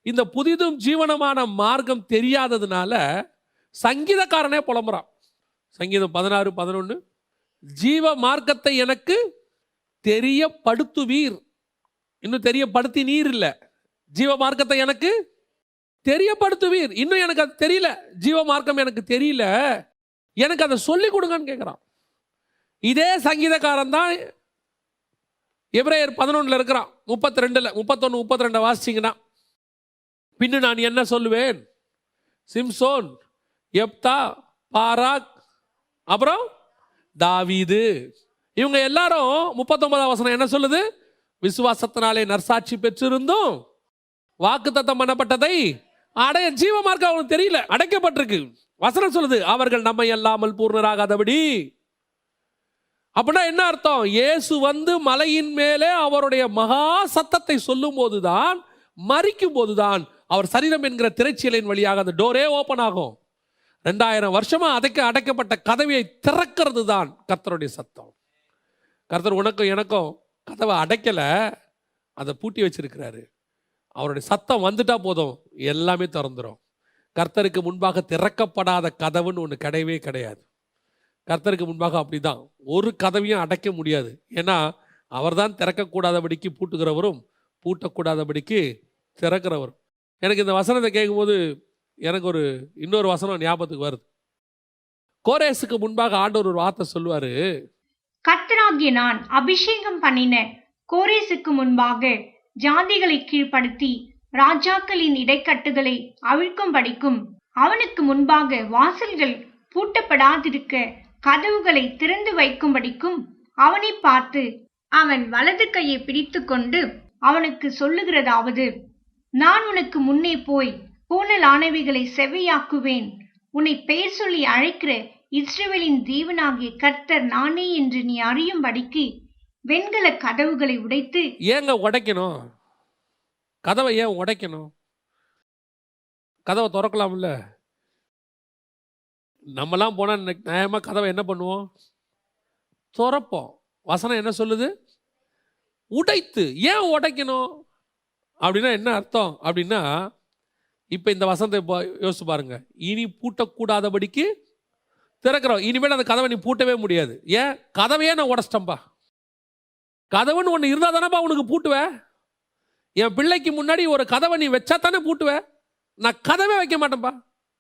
இந்த புதிதும் ஜீவனமான மார்க்கம் தெரியாததுனால சங்கீதக்காரனே புலம்புறான். சங்கீதம் 16:11, ஜீவ மார்க்கத்தை எனக்கு தெரியப்படுத்துவீர். இன்னும் தெரியப்படுத்தி நீர் இல்லை, ஜீவ மார்க்கத்தை எனக்கு தெரியப்படுத்துவீர். இன்னும் எனக்கு அது தெரியல, ஜீவ மார்க்கம் எனக்கு தெரியல, எனக்கு அதை சொல்லிக் கொடுங்கன்னு கேட்குறான். இதே சங்கீதக்காரன் தான் எபிரேயர் 11 இருக்கிறான். 32, 31, 32 வாசிச்சிங்கன்னா, பின்னு நான் என்ன சொல்லுவேன்? சிம்சோன், எப்தா, பாராக், அப்புறம் தாவீது, இவங்க எல்லாரும் 39ஆம் வசனம் என்ன சொல்லுது? விசுவாசத்தினாலே நற்சாட்சி பெற்றிருந்தும் வாக்குத்தத்தம் பண்ணப்பட்டதை அடைய ஜீவ மார்க்கம் அவனுக்கு தெரியல, அடைக்கப்பட்டிருக்கு. வசனம் சொல்லுது, அவர்கள் நம்மை அல்லாமல் பூர்ணராகாதபடி. அப்படின்னா என்ன அர்த்தம்? இயேசு வந்து மலையின் மேலே அவருடைய மகா சத்தத்தை சொல்லும் போதுதான், மரிக்கும் போதுதான் அவர் சரீரம் என்கிற திரைச்சீலையின் வழியாக அந்த டோரே ஓப்பன் ஆகும். 2000 வருஷமா அடைக்கப்பட்ட கதவையை திறக்கிறது தான் கர்த்தருடைய சத்தம். கர்த்தர் உனக்கும் எனக்கும் கதவை அடைக்கல, அதை பூட்டி வச்சிருக்கிறாரு. அவருடைய சத்தம் வந்துட்டா போதும், எல்லாமே திறந்துடும். கர்த்தருக்கு முன்பாக திறக்கப்படாத கதவுன்னு ஒன்று கிடையவே கிடையாது. கர்த்தருக்கு முன்பாக அப்படிதான், ஒரு கதவையும் அடைக்க முடியாது. ஏன்னா அவர் தான் திறக்கக்கூடாதபடிக்கு பூட்டுகிறவரும் பூட்டக்கூடாதபடிக்கு திறக்கிறவரும். எனக்கு இந்த வசனத்தை கேட்கும்போது எனக்கு இன்னொரு வசனம் ஞாபகத்துக்கு வருது. கோரேசுக்கு முன்பாக ஆண்டவர் ஒரு வார்த்தை சொல்லுவாரு,
கர்த்தராகிய நான் அபிஷேகம் பண்ணின கோரேசுக்கு முன்பாக ஜாதிகளை கீழ்ப்படுத்தி ராஜாக்களின் இடைக்கட்டுகளை அவிழ்க்கும்படிக்கும் அவனுக்கு முன்பாக வாசல்கள் பூட்டப்படாதிருக்க கதவுகளை திறந்து வைக்கும்படிக்கும் அவனை பார்த்து அவன் வலது கையை பிடித்து கொண்டு அவனுக்கு சொல்லுகிறதாவது, நான் உனக்கு முன்னே போய் கோணலானவைகளை செவ்வையாக்குவேன். உன்னை பெயர் சொல்லி அழைக்கிற இஸ்ரவேலின் தேவனாகிய கர்த்தர் நானே என்று நீ அறியும்படிக்கு வெண்கல கதவுகளை உடைத்து.
ஏங்க உடைக்கணும்? கதவை ஏன் உடைக்கணும்? கதவை திறக்கலாம்ல. நம்மலாம் போனா நியாயமா கதவை என்ன பண்ணுவோம்? திறப்போம். வசனம் என்ன சொல்லுது? உடைத்து. ஏன் உடைக்கணும் அப்படின்னா என்ன அர்த்தம் அப்படின்னா, இப்ப இந்த வசனத்தை யோசிச்சு பாருங்க. இனி பூட்டக்கூடாதபடிக்கு திறக்கிறோம். இனிமேல் அந்த கதவை நீ பூட்டவே முடியாது. ஏன்? கதவையே நான் உடைச்சிட்டம்பா. கதவுன்னு ஒன்று இருந்தால் தானேப்பா உனக்கு பூட்டுவேன். என் பிள்ளைக்கு முன்னாடி ஒரு கதவை நீ வச்சா தானே பூட்டுவேன். நான் கதவே வைக்க மாட்டேன்ப்பா.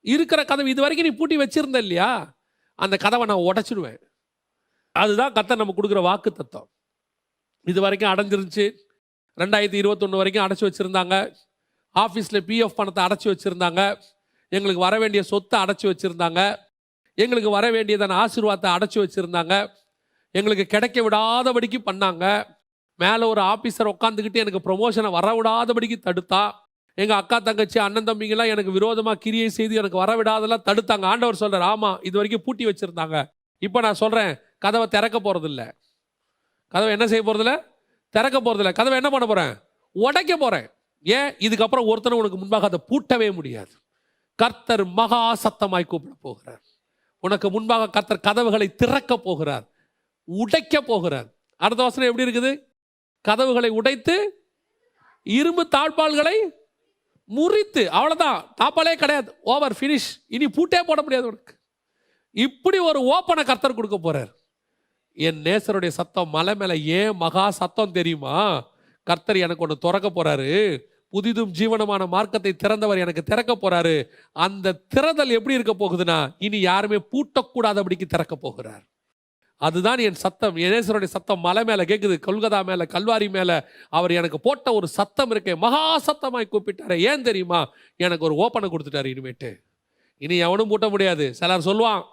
இருக்கிற கதவு இது வரைக்கும் நீ பூட்டி வச்சிருந்த இல்லையா, அந்த கதவை நான் உடைச்சிடுவேன். அதுதான் கர்த்தர் நம்ம கொடுக்குற வாக்கு தத்துவம். இது வரைக்கும் அடைஞ்சிருந்துச்சு. 2021 வரைக்கும் அடைச்சி வச்சுருந்தாங்க. ஆஃபீஸில் பிஎஃப் பணத்தை அடைச்சி வச்சுருந்தாங்க. எங்களுக்கு வர வேண்டிய சொத்தை அடைச்சி வச்சுருந்தாங்க. எங்களுக்கு வர வேண்டியதான ஆசீர்வாதத்தை அடைச்சி வச்சுருந்தாங்க. எங்களுக்கு கிடைக்க விடாதபடிக்கு பண்ணாங்க. மேலே ஒரு ஆஃபீஸர் உட்காந்துக்கிட்டு எனக்கு ப்ரொமோஷனை வர விடாதபடிக்கு தடுத்தா. எங்கள் அக்கா தங்கச்சி அண்ணன் தம்பிங்கெல்லாம் எனக்கு விரோதமாக கிரியை செய்து எனக்கு வர விடாதெல்லாம் தடுத்தாங்க. ஆண்டவர் சொல்கிறார், ஆமாம் இது வரைக்கும் பூட்டி வச்சுருந்தாங்க. இப்போ நான் சொல்கிறேன், கதவை திறக்க போகிறதில்ல. கதவை என்ன செய்ய போகிறதில்ல? திறக்க போகிறதில்ல. கதவை என்ன பண்ண போகிறேன்? உடைக்க போகிறேன். ஏன்? இதுக்கப்புறம் ஒருத்தனை உனக்கு முன்பாக அதை பூட்டவே முடியாது. கர்த்தர் மகா சத்தமாய் கூப்பிட போகிறார். உனக்கு முன்பாக கர்த்தர் கதவுகளை திறக்க போகிறார், உடைக்க போகிறார். அடுத்த வசனம் எப்படி இருக்குது? கதவுகளை உடைத்து இரும்பு தாழ்பால்களை முறித்து. அவ்வளோதான், தாப்பாலே கிடையாது, ஓவர், ஃபினிஷ். இனி பூட்டே போட முடியாது உனக்கு. இப்படி ஒரு ஓப்பனை கர்த்தர் கொடுக்க போறார். என் நேசருடைய சத்தம் மலை மேல. ஏன் மகா சத்தம் தெரியுமா? கர்த்தர் எனக்கு ஒன்று திறக்க போறாரு. புதிதும் ஜீவனமான மார்க்கத்தை திறந்தவர் எனக்கு திறக்க போறாரு. அந்த திறதல் எப்படி இருக்க போகுதுன்னா, இனி யாருமே பூட்டக்கூடாதபடிக்கு திறக்க போகிறார். அதுதான் என் சத்தம். என் நேசருடைய சத்தம் மலை மேல கேட்குது, கொல்கதா மேல, கல்வாரி மேல. அவர் எனக்கு போட்ட ஒரு சத்தம் இருக்கே, மகா சத்தமாய் கூப்பிட்டாரு. ஏன் தெரியுமா? எனக்கு ஒரு ஓப்பனை கொடுத்துட்டாரு. இனிமேட்டு இனி எவனும் பூட்ட முடியாது. சிலர் சொல்லுவான்,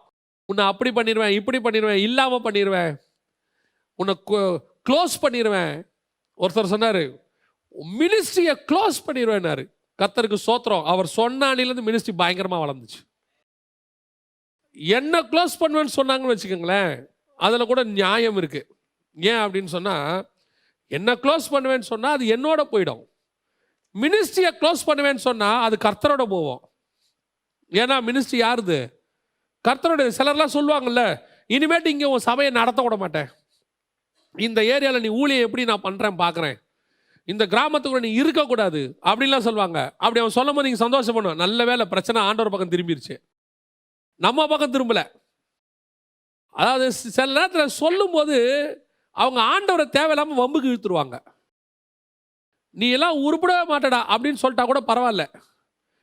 உன்னை அப்படி பண்ணிடுவேன், இப்படி பண்ணிடுவேன், இல்லாமல் பண்ணிடுவேன், உன்னை க்ளோஸ் பண்ணிடுவேன். ஒருத்தர் சொன்னார், மினிஸ்ட்ரியை க்ளோஸ் பண்ணிடுவேன்னாரு. கர்த்தருக்கு சோத்திரம். அவர் சொன்னானிலேருந்து மினிஸ்ட்ரி பயங்கரமாக வளர்ந்துச்சு. என்ன க்ளோஸ் பண்ணுவேன்னு சொன்னாங்கன்னு வச்சுக்கோங்களேன், அதில் கூட நியாயம் இருக்குது. ஏன் அப்படின்னு சொன்னால், என்ன க்ளோஸ் பண்ணுவேன்னு சொன்னால் அது என்னோட போயிடும். மினிஸ்ட்ரியை க்ளோஸ் பண்ணுவேன்னு சொன்னால் அது கர்த்தரோட போவோம். ஏன்னா மினிஸ்ட்ரி யாருது? கர்த்தரோட. சிலர்லாம் சொல்லுவாங்கல்ல, இனிமேட்டு இங்கே உன் சபையை நடத்த விட மாட்டேன், இந்த ஏரியாவில் நீ ஊழியம் எப்படி நான் பண்ணுறேன் பார்க்குறேன், இந்த கிராமத்துக்குள்ள நீ இருக்கக்கூடாது அப்படின்லாம் சொல்லுவாங்க. அப்படி அவன் சொல்லும் போது நீங்கள் சந்தோஷம் பண்ணுவோம். நல்ல வேலை, பிரச்சனை ஆண்டவர் பக்கம் திரும்பிடுச்சு, நம்ம பக்கம் திரும்பலை. அதாவது சில நேரத்தில் சொல்லும் போது அவங்க ஆண்டவரை தேவையில்லாமல் வம்புக்கு இழுத்துருவாங்க. நீ எல்லாம் உருப்படவே மாட்டடா அப்படின்னு சொல்லிட்டா கூட பரவாயில்ல,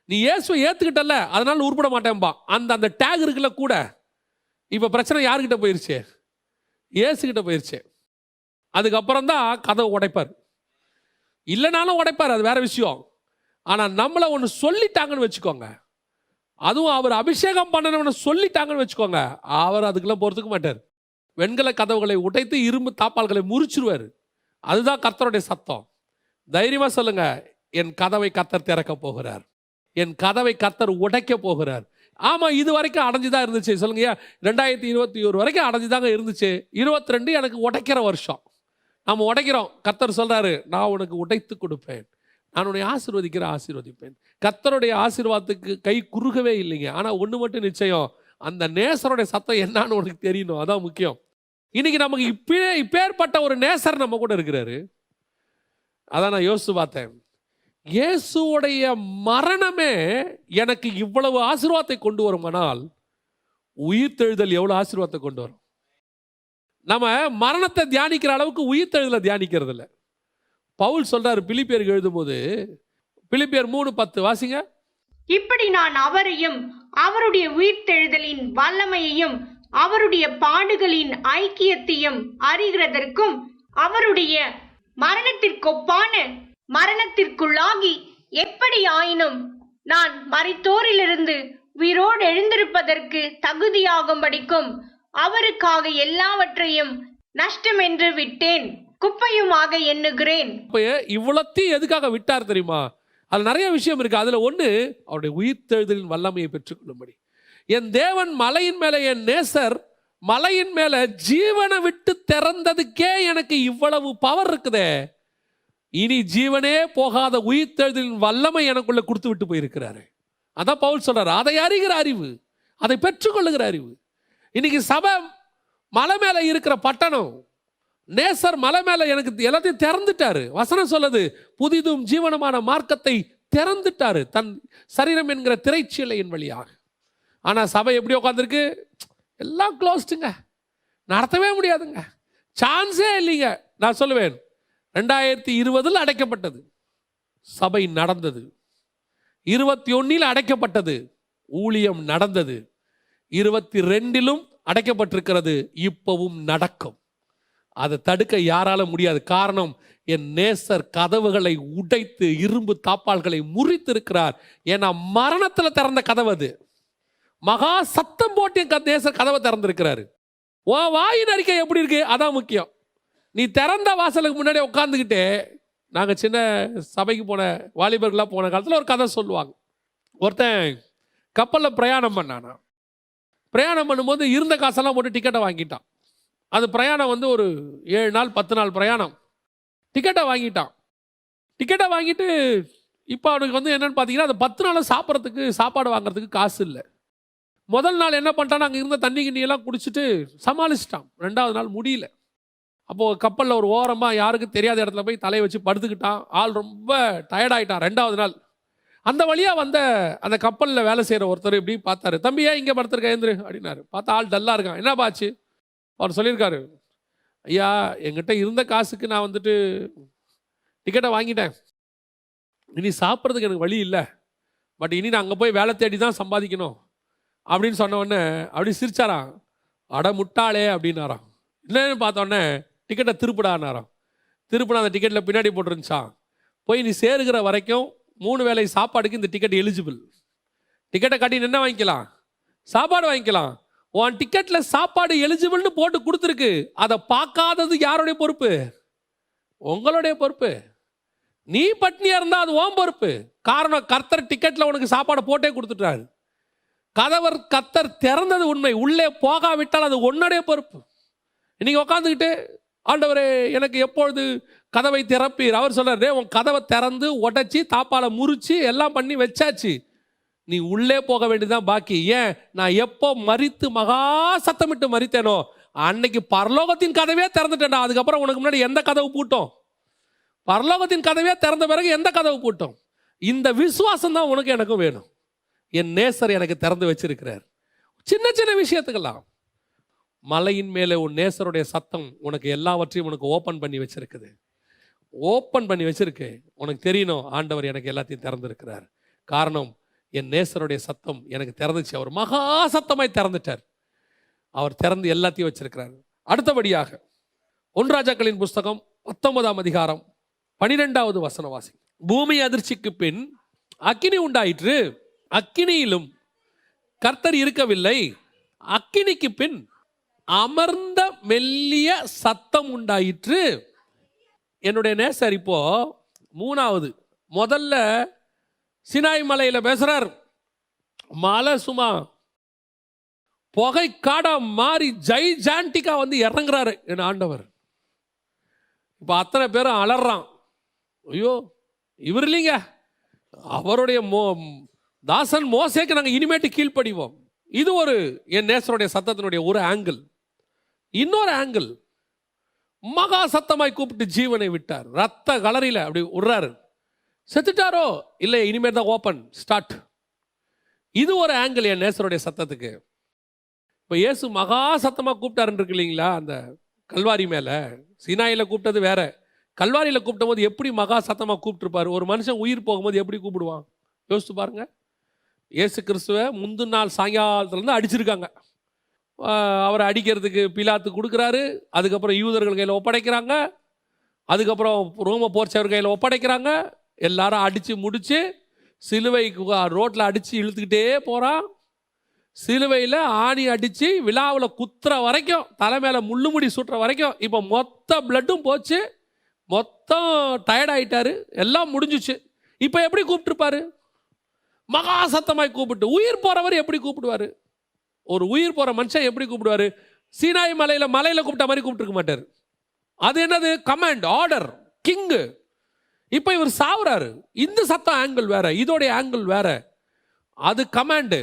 நீ இயேசுவை ஏற்றுக்கிட்டல அதனால உருப்பட மாட்டேன்பா. அந்த டேக் இருக்குல்ல கூட. இப்போ பிரச்சனை யாருக்கிட்ட போயிருச்சு? இயேசுக்கிட்ட போயிருச்சு. அதுக்கப்புறம் தான் கதவை உடைப்பார். இல்லைனாலும் உடைப்பார், அது வேற விஷயம். ஆனால் நம்மளை ஒன்று சொல்லிட்டாங்கன்னு வச்சுக்கோங்க, அதுவும் அவர் அபிஷேகம் பண்ணணும்னு சொல்லிட்டாங்கன்னு வச்சுக்கோங்க, அவர் அதுக்கெல்லாம் போகிறதுக்கு மாட்டார். வெண்கல கதவுகளை உடைத்து இரும்பு தாப்பால்களை முறிச்சிருவார். அதுதான் கர்த்தருடைய சத்தம். தைரியமாக சொல்லுங்க, என் கதவை கர்த்தர் திறக்க போகிறார், என் கதவை கர்த்தர் உடைக்க போகிறார். ஆமாம், இது வரைக்கும் அடைஞ்சுதான் இருந்துச்சு. சொல்லுங்க, 2021 வரைக்கும் அடைஞ்சுதாங்க இருந்துச்சு. 22 எனக்கு உடைக்கிற வருஷம். நம்ம உடைக்கிறோம். கர்த்தர் சொல்றாரு, நான் உனக்கு உடைத்து கொடுப்பேன், நான் உன்னை ஆசீர்வதிப்பேன். கர்த்தருடைய ஆசீர்வாதத்துக்கு கை குறுகவே இல்லைங்க. ஆனால் ஒன்று மட்டும் நிச்சயம், அந்த நேசருடைய சத்தம் என்னன்னு உனக்கு தெரியணும். அதான் முக்கியம். இன்னைக்கு நமக்கு இப்பேற்பட்ட ஒரு நேசர் நம்ம கூட இருக்கிறாரு. அதான் நான் யோசிச்சு பார்த்தேன். இயேசுவுடைய மரணமே எனக்கு இவ்வளவு ஆசீர்வாதத்தை கொண்டு வருமானால், உயிர்த்தெழுதல் எவ்வளவு ஆசீர்வாதத்தை கொண்டு வரும். நம்ம மரணத்தை தியானிக்கிற அளவுக்கு உயிர்த்தெழுதலை தியானிக்கிறது இல்லை. பவுல் சொல்றாரு பிலிப்பியருக்கு எழுதும்போது, பிலிப்பியர் 3:10 வாசிங்க.
இப்படி நான் அவரையும் அவருடைய உயிர்த்தெழுதலின் வல்லமையையும் அவருடைய பாடுகளின் ஐக்கியத்தையும் அறிகிறதற்கும் அவருடைய மரணத்திற்கொப்பான மரணத்திற்குள்ளாகி எப்படி ஆயினும் நான் மரித்தோரிலிருந்து உயிரோடு எழுந்திருப்பதற்கு தகுதியாகும்படிக்கும் அவருக்காக எல்லாவற்றையும் நஷ்டம் என்று விட்டேன், குப்பையுமாக எண்ணுகிறேன்.
இவ்வளத்தையும் எதுக்காக விட்டார் தெரியுமா? அது நிறைய விஷயம் இருக்கு. அதுல ஒண்ணு, அவருடைய உயிர்த்தெழுதலின் வல்லமையை பெற்றுக்கொள்ளும்படி. என் தேவன் மலையின் மேல, என் நேசர் மலையின் மேல ஜீவனை விட்டு திறந்ததுக்கே எனக்கு இவ்வளவு பவர் இருக்குதே, இனி ஜீவனே போகாத உயிர்த்தெழுதலின் வல்லமை எனக்குள்ள கொடுத்து விட்டு போயிருக்கிறாரு. அதான் பவுல் சொல்றாரு, அதை அறிகிற அறிவு, அதை பெற்றுக்கொள்ளுகிற அறிவு. இன்னைக்கு சபை மலை மேல இருக்கிற பட்டணம், நேசர் மலை மேல எனக்கு எல்லாத்தையும் திறந்துட்டாரு. வசனம் சொல்லுது, புதிதும் ஜீவனமான மார்க்கத்தை திறந்துட்டாரு தன் சரீரம் என்கிற திரைச்சீலையின் வழியாக. ஆனா சபை எப்படி உட்காந்துருக்கு? எல்லாம் க்ளோஸ்டுங்க, நடத்தவே முடியாதுங்க, சான்ஸே இல்லைங்க. நான் சொல்லுவேன் 2020 அடைக்கப்பட்டது, சபை நடந்தது. 21 அடைக்கப்பட்டது, ஊழியம் நடந்தது. 22 அடைக்கப்பட்டிருக்கிறது, இப்பவும் நடக்கும். அதை தடுக்க யாரால முடியாது. காரணம், என் நேசர் கதவுகளை உடைத்து இரும்பு தாப்பால்களை முறித்திருக்கிறார். ஏன்னா மரணத்துல திறந்த கதவு அது. மகா சத்தம் போட்டு என் நேசர் கதவை திறந்திருக்கிறாரு. உன் வாயின் அறிக்கை எப்படி இருக்கு, அதான் முக்கியம். நீ திறந்த வாசலுக்கு முன்னாடி உட்காந்துக்கிட்டே, நாங்கள் சின்ன சபைக்கு போன வாலிபர்களாக போன காலத்தில் ஒரு கதை சொல்லுவாங்க. ஒருத்தன் கப்பலில் பிரயாணம் பண்ணானா. பிரயாணம் பண்ணும்போது இருந்த காசெல்லாம் போட்டு டிக்கெட்டை வாங்கிட்டான். அது பிரயாணம் வந்து ஒரு 7 நாள் 10 நாள் பிரயாணம். டிக்கெட்டை வாங்கிட்டான். டிக்கெட்டை வாங்கிட்டு இப்போ அவனுக்கு வந்து என்னன்னு பார்த்தீங்கன்னா, அந்த 10 நாள் சாப்பிட்றதுக்கு சாப்பாடு வாங்குறதுக்கு காசு இல்லை. முதல் நாள் என்ன பண்ணிட்டான், அங்கே இருந்த தண்ணி கிண்ணியெல்லாம் குடிச்சிட்டு சமாளிச்சிட்டான். 2வது நாள் முடியல. அப்போது கப்பலில் ஒரு ஓரமாக யாருக்கும் தெரியாத இடத்துல போய் தலையை வச்சு படுத்துக்கிட்டான். ஆள் ரொம்ப டயர்டாயிட்டான். 2வது நாள் அந்த வழியாக வந்த அந்த கப்பலில் வேலை செய்கிற ஒருத்தர் இப்படி பார்த்தாரு. தம்பியா இங்கே படுத்துருக்க ஏந்திரு அப்படின்னாரு. பார்த்தா ஆள் டல்லாக இருக்கான். என்ன பாச்சு? அவர் சொல்லியிருக்காரு, ஐயா என்கிட்ட இருந்த காசுக்கு நான் வந்துட்டு டிக்கெட்டை வாங்கிட்டேன். இனி சாப்பிட்றதுக்கு எனக்கு வழி இல்லை. பட் இனி நான் அங்கே போய் வேலை தேடி தான் சம்பாதிக்கணும் அப்படின்னு சொன்ன உடனே அப்படி சிரிச்சாராம். அட முட்டாளே அப்படின்னாராம். என்னன்னு பார்த்தோன்னே டிக்கெட்டை திருப்பிடானாராம். திருப்பினா அந்த டிக்கெட்டில் பின்னாடி போட்டுருந்துச்சான், போய் நீ சேருகிற வரைக்கும் 3 வேளை சாப்பாடுக்கு இந்த டிக்கெட் எலிஜிபிள். டிக்கெட்டை காட்டி என்ன வாங்கிக்கலாம், சாப்பாடு வாங்கிக்கலாம். உன் டிக்கெட்டில் சாப்பாடு எலிஜிபிள்னு போட்டு கொடுத்துருக்கு. அதை பார்க்காதது யாருடைய பொறுப்பு? உங்களுடைய பொறுப்பு. நீ பட்னியாக இருந்தால் அது உன் பொறுப்பு. காரணம், கர்த்தர் டிக்கெட்டில் உனக்கு சாப்பாடு போட்டே கொடுத்துட்டாரு. கர்த்தர் திறந்தது உண்மை, உள்ளே போகாவிட்டால் அது உன்னுடைய பொறுப்பு. இன்னைக்கு உட்காந்துக்கிட்டு, ஆண்டவரே எனக்கு எப்பொழுது கதவை திறப்பீர்? அவர் சொல்றாரு, உன் கதவை திறந்து உடைச்சி தாப்பால முறிச்சு எல்லாம் பண்ணி வச்சாச்சு, நீ உள்ளே போக வேண்டியதுதான் பாக்கி. ஏன்? நான் எப்போ மரித்து மகா சத்தமிட்டு மரித்தேனோ அன்னைக்கு பரலோகத்தின் கதவே திறந்துட்டேன்டா. அதுக்கப்புறம் உனக்கு முன்னாடி எந்த கதவு பூட்டும்? பரலோகத்தின் கதவே திறந்த பிறகு எந்த கதவு பூட்டும்? இந்த விசுவாசம் தான் உனக்கு எனக்கும் வேணும். என் நேசர் எனக்கு திறந்து வச்சிருக்கிறார். சின்ன சின்ன விஷயத்துக்கெல்லாம், மலையின் மேலே உன் நேசருடைய சத்தம் உனக்கு எல்லாவற்றையும் உனக்கு ஓப்பன் பண்ணி வச்சிருக்குது. ஓப்பன் பண்ணி வச்சிருக்கு. உனக்கு தெரியணும், ஆண்டவர் எனக்கு எல்லாத்தையும் திறந்திருக்கிறார். காரணம், என் நேசருடைய சத்தம் எனக்கு திறந்துச்சு. அவர் மகா சத்தமாய் திறந்துட்டார். அவர் திறந்து எல்லாத்தையும் வச்சிருக்கிறார். அடுத்தபடியாக 1 ராஜாக்களின் புஸ்தகம் 19ஆம் அதிகாரம் 12வது வசனம் வாசி. பூமி அதிர்ச்சிக்கு பின் அக்கினி உண்டாயிற்று, அக்கினியிலும் கர்த்தர் இருக்கவில்லை. அக்கினிக்கு பின் அமர்ந்த மெல்லிய சத்தம் உண்டாயிற்று. என்னுடைய நேசர் இப்போ 3வது, முதல்ல சினாய் மலையில் பேசுறார். மலை சும்மா புகை காடா மாறி ஜைஜாண்டிக்கா வந்து இறங்குறாரு என் ஆண்டவர். இப்போ அத்தனை பேரும் அலறான். ஐயோ இவர் இல்லைங்க, அவருடைய தாசன் மோசேக்கு நாங்கள் இனிமேட்டு கீழ்ப்படிவோம். இது ஒரு என் நேசருடைய சத்தத்தினுடைய ஒரு ஆங்கிள். இன்னொரு ஆங்கிள், மகா சத்தமாய் கூப்பிட்டு ஜீவனை விட்டார். ரத்த கலரில அப்படி விடுறாரு. செத்துட்டாரோ இல்லை, இனிமேல் தான் ஓப்பன் ஸ்டார்ட். இது ஒரு ஆங்கிள் என் நேசருடைய சத்தத்துக்கு. இப்போ இயேசு மகா சத்தமாக கூப்பிட்டாருன்னு இருக்கு இல்லைங்களா, அந்த கல்வாரி மேலே. சீனாயில் கூப்பிட்டது வேற, கல்வாரியில் கூப்பிட்ட போது எப்படி மகா சத்தமாக கூப்பிட்டுருப்பாரு. ஒரு மனுஷன் உயிர் போகும்போது எப்படி கூப்பிடுவான் யோசிச்சு பாருங்க. இயேசு கிறிஸ்துவை முந்தின நாள் சாயங்காலத்துலேருந்து அடிச்சிருக்காங்க. அவரை அடிக்கிறதுக்கு பிலாத்து கொடுக்குறாரு. அதுக்கப்புறம் யூதர்கள் கையில் ஒப்படைக்கிறாங்க. அதுக்கப்புறம் ரோம போர்ச்சவர் கையில் ஒப்படைக்கிறாங்க. எல்லாரும் அடித்து முடித்து சிலுவைக்கு ரோட்டில் அடித்து இழுத்துக்கிட்டே போகிறான். சிலுவையில் ஆணி அடித்து விழாவில் குத்துற வரைக்கும், தலை மேலே முள்ளுமுடி சுட்டுற வரைக்கும். இப்போ மொத்த பிளட்டும் போச்சு, மொத்தம் டயர்டாயிட்டாரு, எல்லாம் முடிஞ்சிச்சு. இப்போ எப்படி கூப்பிட்டுருப்பாரு? மகா சத்தமாய் கூப்பிட்டு. உயிர் போகிறவர் எப்படி கூப்பிடுவார்? ஒரு உயிர் போகிற மனுஷன் எப்படி கூப்பிடுவார்? சீனாய் மலையில் கூப்பிட்ட மாதிரி கூப்பிட்டுருக்க மாட்டார். அது என்னது? Command, order, king. இப்போ இவர் சாவுறாரு. இந்த சத்தம் ஆங்கிள் வேற, இதோடைய ஆங்கிள் வேற. அது கமாண்டு.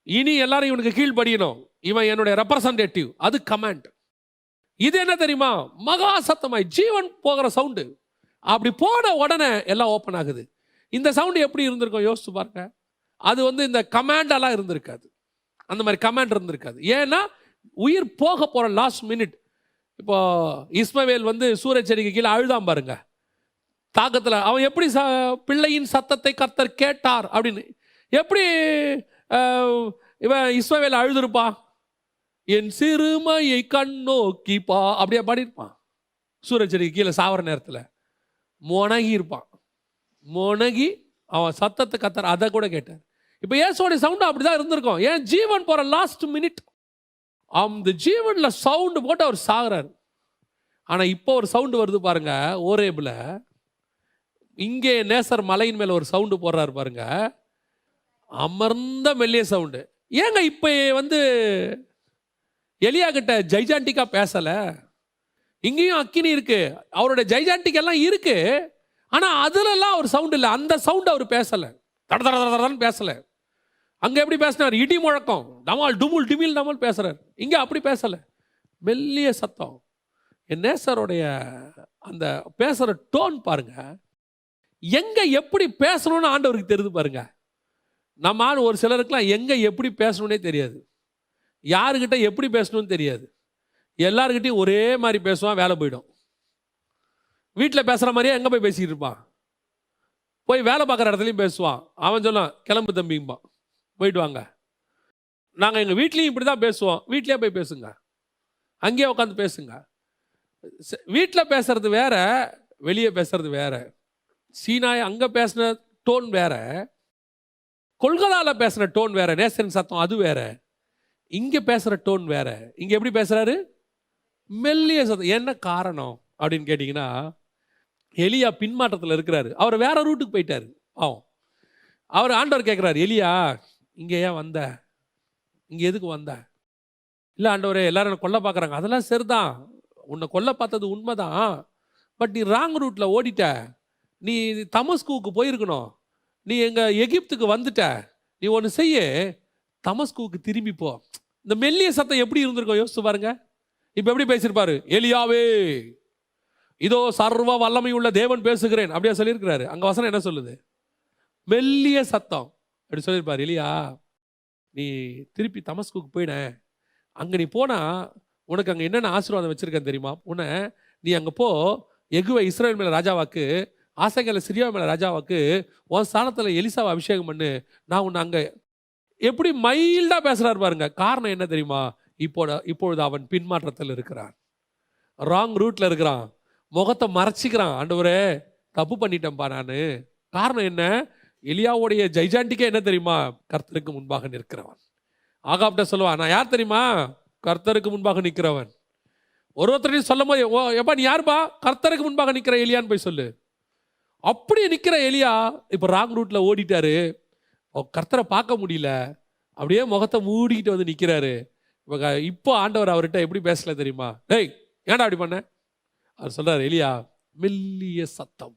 இனி எல்லாரும் இவனுக்கு கீழ்படியணும், இவன் என்னுடைய ரெப்ரசன்டேட்டிவ். அது கமாண்ட். இது என்ன தெரியுமா? மகா சத்தமாய் ஜீவன் போகிற சவுண்டு. அப்படி போன உடனே எல்லாம் ஓப்பன் ஆகுது. இந்த சவுண்டு எப்படி இருந்திருக்கும் யோசிச்சு பாருங்க. அது வந்து இந்த கமாண்டெல்லாம் இருந்திருக்காது, அந்த மாதிரி கமாண்ட் இருந்திருக்காது. ஏன்னா உயிர் போக போகிற லாஸ்ட் மினிட். இப்போ இஸ்மவேல் வந்து சூரச்செடிக்கு கீழே அழுதான் பாருங்க. தாக்கத்தில் அவன் எப்படி பிள்ளையின் சத்தத்தை கர்த்தர் கேட்டார் அப்படின்னு எப்படி இவன் இஸ்மவேல் அழுதுருப்பான்? என் சிறுமையை கண்ணோக்கிப்பா அப்படியே பாடியிருப்பான். சூரச்செடிக்கு கீழே சாவர நேரத்தில் மொனகி இருப்பான். மொனகி அவன் சத்தத்தை கர்த்தர் அதை கூட கேட்டார். இப்போ இயேசுவோடைய சவுண்டு அப்படிதான் இருந்திருக்கும். ஏன் ஜீவன் போற லாஸ்ட் மினிட் அந்த ஜீவன்ல சவுண்டு போட்டு அவர் சாகுறாரு. ஆனா இப்போ ஒரு சவுண்டு வருது பாருங்க. ஓரேபில் இங்கே நேசர் மலையின் மேல ஒரு சவுண்டு போடுறாரு பாருங்க. அமர்ந்த மெல்லிய சவுண்டு. ஏங்க இப்ப வந்து எலியா கிட்ட ஜைஜாண்டிக்கா பேசல? இங்கேயும் அக்கினி இருக்கு, அவருடைய ஜைஜாண்டிக் எல்லாம் இருக்கு. ஆனா அதுலலாம் ஒரு சவுண்ட் இல்லை. அந்த சவுண்ட் அவர் பேசல, தட தட தடன்னு பேசல. அங்க எப்படி பேசினார்? இடி முழக்கம், டமால் டுமுல் டிமில் டமால் பேசுறாரு. இங்க அப்படி பேசல, மெல்லிய சத்தம். என் நேசருடைய அந்த பேசுற டோன் பாருங்க. எங்க எப்படி பேசணும்னு ஆண்டவருக்கு தெரியுது பாருங்க. நம்ம ஆள் ஒரு சிலருக்குலாம் எங்க எப்படி பேசணும்னே தெரியாது, யாருக்கிட்ட எப்படி பேசணும்னு தெரியாது. எல்லாருக்கிட்டையும் ஒரே மாதிரி பேசுவான், வேலை போயிடும். வீட்டில் பேசுகிற மாதிரியே எங்கே போய் பேசிக்கிட்டு இருப்பான். போய் வேலை பார்க்குற இடத்துலையும் பேசுவான். அவன் சொன்னான் கிளம்பு தம்பிம்பான், போயிட்டு வாங்க. நாங்கள் எங்கள் வீட்லேயும் இப்படி தான் பேசுவோம். வீட்லேயே போய் பேசுங்க, அங்கேயே உட்காந்து பேசுங்க. வீட்டில் பேசுறது வேற, வெளியே பேசுறது வேற. சீனாய் அங்கே பேசின டோன் வேற, கொல்கத்தாவில் பேசுகிற டோன் வேற, நேசரின் சத்தம் அது வேற. இங்கே பேசுகிற டோன் வேற. இங்கே எப்படி பேசுகிறாரு? மெல்லிய சத்தம். என்ன காரணம் அப்படின்னு கேட்டிங்கன்னா, எலியா பின்மாற்றத்தில் இருக்கிறாரு. அவர் வேற ரூட்டுக்கு போயிட்டாரு. அவர் ஆண்டவர் கேட்குறாரு, எலியா இங்கே ஏன் வந்த? இங்கே எதுக்கு வந்த? இல்லை ஆண்டவரே, எல்லாரும் என்னை கொல்ல பார்க்குறாங்க. அதெல்லாம் சரிதான், உன்னை கொல்ல பார்த்தது உண்மைதான். பட் நீ ராங் ரூட்டில் ஓடிட்ட. நீ தமஸ்குவுக்கு போயிருக்கணும். நீ எங்கள் எகிப்துக்கு வந்துட்ட. நீ ஒன்று செய்ய, தமஸ்குவுக்கு திரும்பி போ. இந்த மெல்லிய சத்தம் எப்படி இருந்திருக்கும் யோசிச்சு பாருங்க. இப்போ எப்படி பேசியிருப்பாரு? எலியாவே இதோ சர்வ வல்லமை உள்ள தேவன் பேசுகிறேன் அப்படியா சொல்லியிருக்கிறாரு. அங்கே வசனம் என்ன சொல்லுது? மெல்லிய சத்தம் அப்படி சொல்லியிருப்பார். எலியா நீ திருப்பி தமஸ்குக்கு போயிட. அங்கே நீ போனால் உனக்கு அங்கே என்னென்ன ஆசீர்வாதம் வச்சுருக்கேன் தெரியுமா? உன்னை நீ அங்கே போ, எகுவை இஸ்ரேல் மேலே ராஜாவாக்கு, ஆசைகளை சிரியா மேலே ராஜாவாக்கு, உன் ஸ்தானத்தில் எலிசாவை அபிஷேகம் பண்ணு. நான் உன்னை அங்கே எப்படி மைல்டாக பேசுகிறாரு பாருங்க. காரணம் என்ன தெரியுமா? இப்பொழுது அவன் பின்மாற்றத்தில் இருக்கிறான், ராங் ரூட்டில் இருக்கிறான், முகத்தை மறைச்சிக்கிறான். ஆண்டவரே தப்பு பண்ணிட்டேன்ப்பா நான். காரணம் என்ன? எலியாவுடைய ஜைஜாண்டிக்கே என்ன தெரியுமா? கர்த்தருக்கு முன்பாக நிற்கிறவன். ஆகாப்ட சொல்லுவான், நான் யார் தெரியுமா? கர்த்தருக்கு முன்பாக நிற்கிறவன். ஒருத்தரையும் சொல்லும் போது, ஓ எப்பா நீ யாருப்பா? கர்த்தருக்கு முன்பாக நிற்கிற எலியான்னு போய் சொல்லு. அப்படி நிற்கிற எலியா இப்போ ராங் ரூட்டில் ஓடிட்டாரு. கர்த்தரை பார்க்க முடியல, அப்படியே முகத்தை மூடிக்கிட்டு வந்து நிற்கிறாரு. இப்போ ஆண்டவர் அவர்கிட்ட எப்படி பேசல தெரியுமா? டேய் ஏன்டா அப்படி பண்ண? அவர் சொல்றாரு, எலியா மெல்லிய சத்தம்.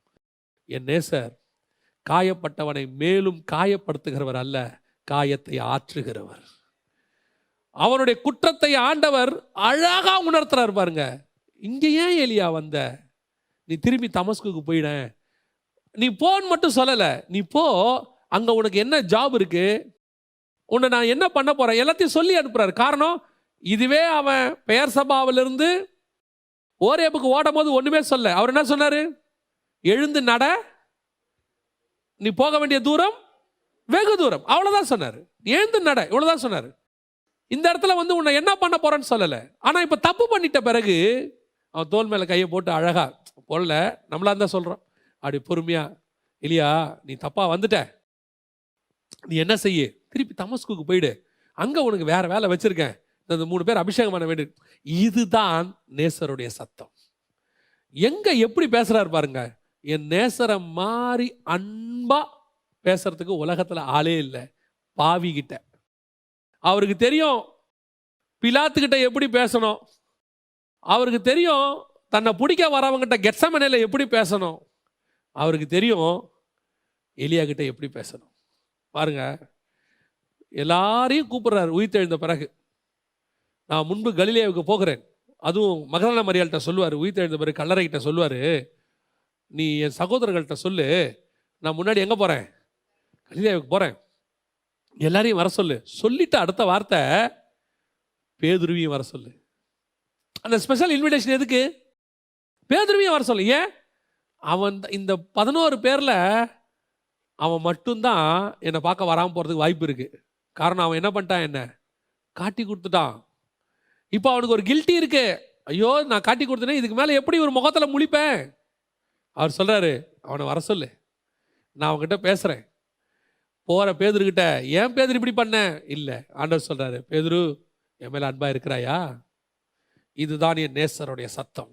என் நேசர் காயப்பட்டவனை மேலும் காயப்படுத்துகிறவர் அல்ல, காயத்தை ஆற்றுகிறவர். அவனுடைய குற்றத்தை ஆண்டவர் அழகா உணர்த்துறாரு பாருங்க. இங்க ஏன் எலியா வந்த? நீ திரும்பி தமஸ்குக்கு போயிட. நீ போன்னு மட்டும் சொல்லல, நீ போ, அங்க உனக்கு என்ன ஜாப் இருக்கு, உன்னை நான் என்ன பண்ண போறேன் எல்லாத்தையும் சொல்லி அனுப்புறாரு. காரணம், இதுவே அவன் பெயர் சபாவிலிருந்து ஓரேபுக்கு ஓடும் போது ஒண்ணுமே சொல்ல. அவர் என்ன சொன்னாரு? எழுந்து நட, நீ போக வேண்டிய தூரம் வெகு தூரம், அவ்வளவுதான் சொன்னாரு. எழுந்து நட, இவ்வளவுதான் சொன்னாரு. இந்த இடத்துல வந்து உன்னை என்ன பண்ண போறேன்னு சொல்லல. ஆனா இப்ப தப்பு பண்ணிட்ட பிறகு அவன் தோல் மேல கையை போட்டு அழகா போடல, நம்மளா தான் சொல்றோம். அப்படி பொறுமையா, இல்லையா நீ தப்பா வந்துட்ட, நீ என்ன செய்ய, திருப்பி தமஸ்குக்கு போயிடு, அங்க உனக்கு வேற வேலை வச்சிருக்கேன், இந்த 3 பேர் அபிஷேகம் பண்ண வேண்டியது. இதுதான் நேசருடைய சத்தம். எங்க எப்படி பேசுறாரு பாருங்க. என் நேசரை மாறி அன்பா பேசுறதுக்கு உலகத்துல ஆளே இல்லை. பாவி கிட்ட அவருக்கு தெரியும், பிலாத்துக்கிட்ட எப்படி பேசணும், அவருக்கு தெரியும் தன்னை பிடிக்க வரவங்கிட்ட கெத்சமனேல எப்படி பேசணும், அவருக்கு தெரியும் எலியா கிட்ட எப்படி பேசணும். பாருங்க, எல்லாரையும் கூப்பிடுறாரு உயிர்த்தெழுந்த பிறகு. நான் முன்பு கலிலேயாவுக்கு போகிறேன், அதுவும் மகதலேனா மரியாள்கிட்ட சொல்லுவார். உயிர்த்தெழுந்த பிறகு கல்லறைகிட்ட சொல்லுவார், நீ என் சகோதரர்கள்ட்ட சொல்லு, நான் முன்னாடி எங்கே போகிறேன், கலிலேயாவுக்கு போகிறேன், எல்லாரையும் வர சொல்லு. சொல்லிட்டு அடுத்த வார்த்தை பேதுருவையும் வர சொல்லு. அந்த ஸ்பெஷல் இன்விடேஷன் எதுக்கு? பேதுருவையும் வர சொல்லு. ஏன்? அவன் இந்த 11 பேர்ல அவன் மட்டும்தான் என்னை பார்க்க வராமல் போகிறதுக்கு வாய்ப்பு இருக்கு. காரணம் அவன் என்ன பண்ணிட்டான், என்ன காட்டி கொடுத்துட்டான். இப்போ அவனுக்கு ஒரு கில்ட்டி இருக்கு. ஐயோ நான் காட்டி கொடுத்தேனே, இதுக்கு மேலே எப்படி ஒரு முகத்தில் முழிப்பேன்? அவர் சொல்றாரு, அவனை வர சொல்லு, நான் அவன்கிட்ட பேசுகிறேன். போகிற பேதுருக்கிட்ட, ஏன் பேதுரு இப்படி பண்ண? இல்லை, ஆண்டவர் சொல்றாரு, பேதுரு என் மேலே அன்பா இருக்கிறாயா? இதுதான் என் நேசருடைய சத்தம்.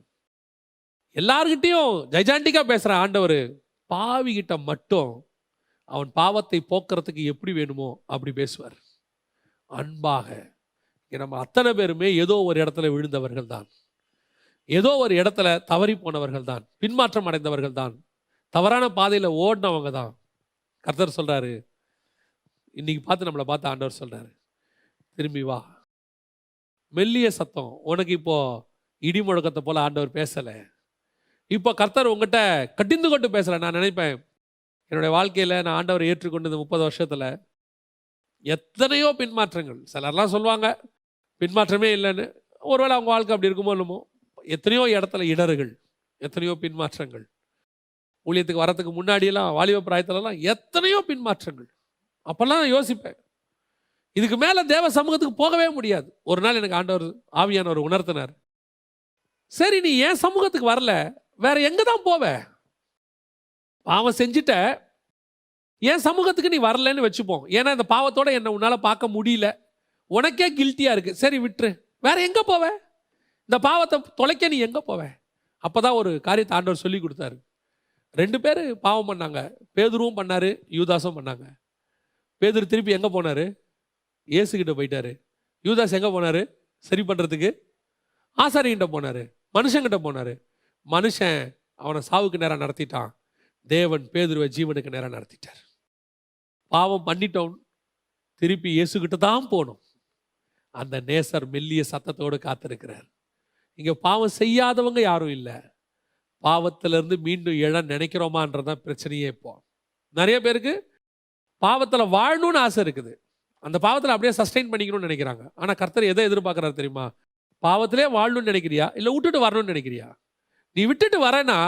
எல்லார்கிட்டையும் ஜெய்ஜாண்டிக்கா பேசுகிற ஆண்டவர் பாவிகிட்ட மட்டும் அவன் பாவத்தை போக்குறதுக்கு எப்படி வேணுமோ அப்படி பேசுவார், அன்பாக. நம்ம அத்தனை பேருமே ஏதோ ஒரு இடத்துல விழுந்தவர்கள் தான், ஏதோ ஒரு இடத்துல தவறி போனவர்கள் தான், பின்மாற்றம் அடைந்தவர்கள் தான், தவறான பாதையில் ஓடினவங்க தான். கர்த்தர் சொல்றாரு, இன்னைக்கு நம்மளை பார்த்து ஆண்டவர் சொல்றாரு, திரும்பி வா. மெல்லிய சத்தம். உனக்கு இப்போ இடி முழக்கத்தை போல ஆண்டவர் பேசலை. இப்போ கர்த்தர் உங்ககிட்ட கட்டிந்து கொண்டு பேசலை. நான் நினைப்பேன், என்னுடைய வாழ்க்கையில் நான் ஆண்டவரை ஏற்றுக்கொண்டு இந்த 30 வருஷத்தில் எத்தனையோ பின்மாற்றங்கள். சிலர்லாம் சொல்லுவாங்க பின்மாற்றமே இல்லைன்னு. ஒருவேளை அவங்க வாழ்க்கை அப்படி இருக்குமோ இல்லமோ. எத்தனையோ இடத்துல இடர்கள், எத்தனையோ பின்மாற்றங்கள். ஊழியத்துக்கு வரத்துக்கு முன்னாடியெல்லாம், வாலிப பிராயத்திலலாம் எத்தனையோ பின்மாற்றங்கள். அப்போல்லாம் நான் யோசிப்பேன், இதுக்கு மேலே தேவ சமூகத்துக்கு போகவே முடியாது. ஒரு நாள் எனக்கு ஆண்டவர் ஆவியானவர் உணர்த்தினார், சரி நீ ஏன் சமூகத்துக்கு வரல, வேற எங்கே தான் போவ? பாவம் செஞ்சுட்ட, ஏன் சமூகத்துக்கு நீ வரலன்னு வச்சுப்போம். ஏன்னா இந்த பாவத்தோட என்னை உன்னால் பார்க்க முடியல, உனக்கே கில்ட்டியாக இருக்கு. சரி விட்டுரு, வேற எங்கே போவ? இந்த பாவத்தை தொலைக்க நீ எங்கே போவ? அப்போ தான் ஒரு காரியத்தை ஆண்டவர் சொல்லி கொடுத்தாரு. 2 பேர் பாவம் பண்ணாங்க. பேதுருவும் பண்ணாரு, யூதாஸும் பண்ணாங்க. பேதுரு திருப்பி எங்கே போனார்? இயேசுகிட்ட போயிட்டாரு. யூதாஸ் எங்கே போனார்? சரி பண்ணுறதுக்கு ஆசாரியன்கிட்ட போனார், மனுஷங்கிட்ட போனார். மனுஷன் அவனை சாவுக்கு நேரம் நடத்திட்டான். தேவன் பேதுருவை ஜீவனுக்கு நேரம் நடத்திட்டார். பாவம் பண்ணிட்டோம், திருப்பி இயேசுகிட்ட தான் போகணும். அந்த நேசர் மெல்லிய சத்தத்தோடு காத்திருக்கிறார். இங்கே பாவம் செய்யாதவங்க யாரும் இல்லை. பாவத்திலிருந்து மீண்டும் எழ நினைக்கிறோமான்றதான் பிரச்சனையே. இப்போ நிறைய பேருக்கு பாவத்தில் வாழணும்னு ஆசை இருக்குது, அந்த பாவத்தில் அப்படியே சஸ்டெயின் பண்ணிக்கணும்னு நினைக்கிறாங்க. ஆனால் கர்த்தர் எதை எதிர்பார்க்குறாரு தெரியுமா? பாவத்திலே வாழணும்னு நினைக்கிறியா, இல்லை விட்டுட்டு வரணும்னு நினைக்கிறியா? நீ விட்டுட்டு வரேன்னா